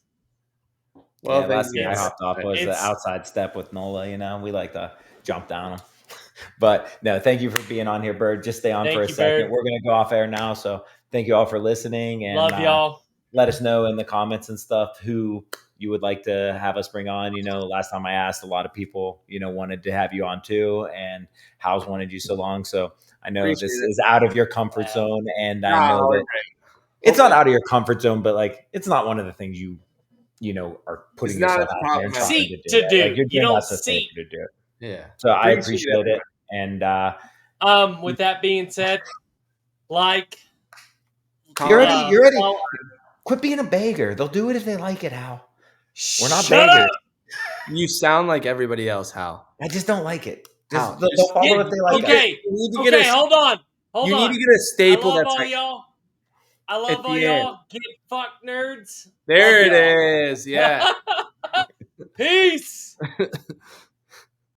Well, Yeah, thank last you. thing I It's hopped off was the it's outside step with Nola. You know, we like to jump down them. But no, thank you for being on here, Bird. Just stay on for a thank you, second. Bird. We're gonna go off air now. So thank you all for listening, and Love y'all. let us know in the comments and stuff who you would like to have us bring on. You know, last time I asked, a lot of people, wanted to have you on too, and How's wanted you so long. So I know Appreciate this it. is out of your comfort Wow. zone, and I Nah, know we're that great. it's not Hopefully, out of your comfort zone, but like it's not one of the things are it's putting not at yourself the out top there of and my trying list. to Seek do to it. Like do. you're You doing don't that so safe seek. to do it. Yeah. So I Appreciate appreciate it. it. And With that being said, like, Comment. you're already well, quit being a beggar. They'll do it if they like it, Hal. We're not shut beggars. up. You sound like everybody else, Hal. I just don't like it. Hal, They'll follow if they like it. Okay, you need to get okay. Hold on, hold you need on. to get a I staple love that's all like y'all. I at love all the end. y'all. Get fucked, nerds. Love There it y'all. is. Yeah. Peace.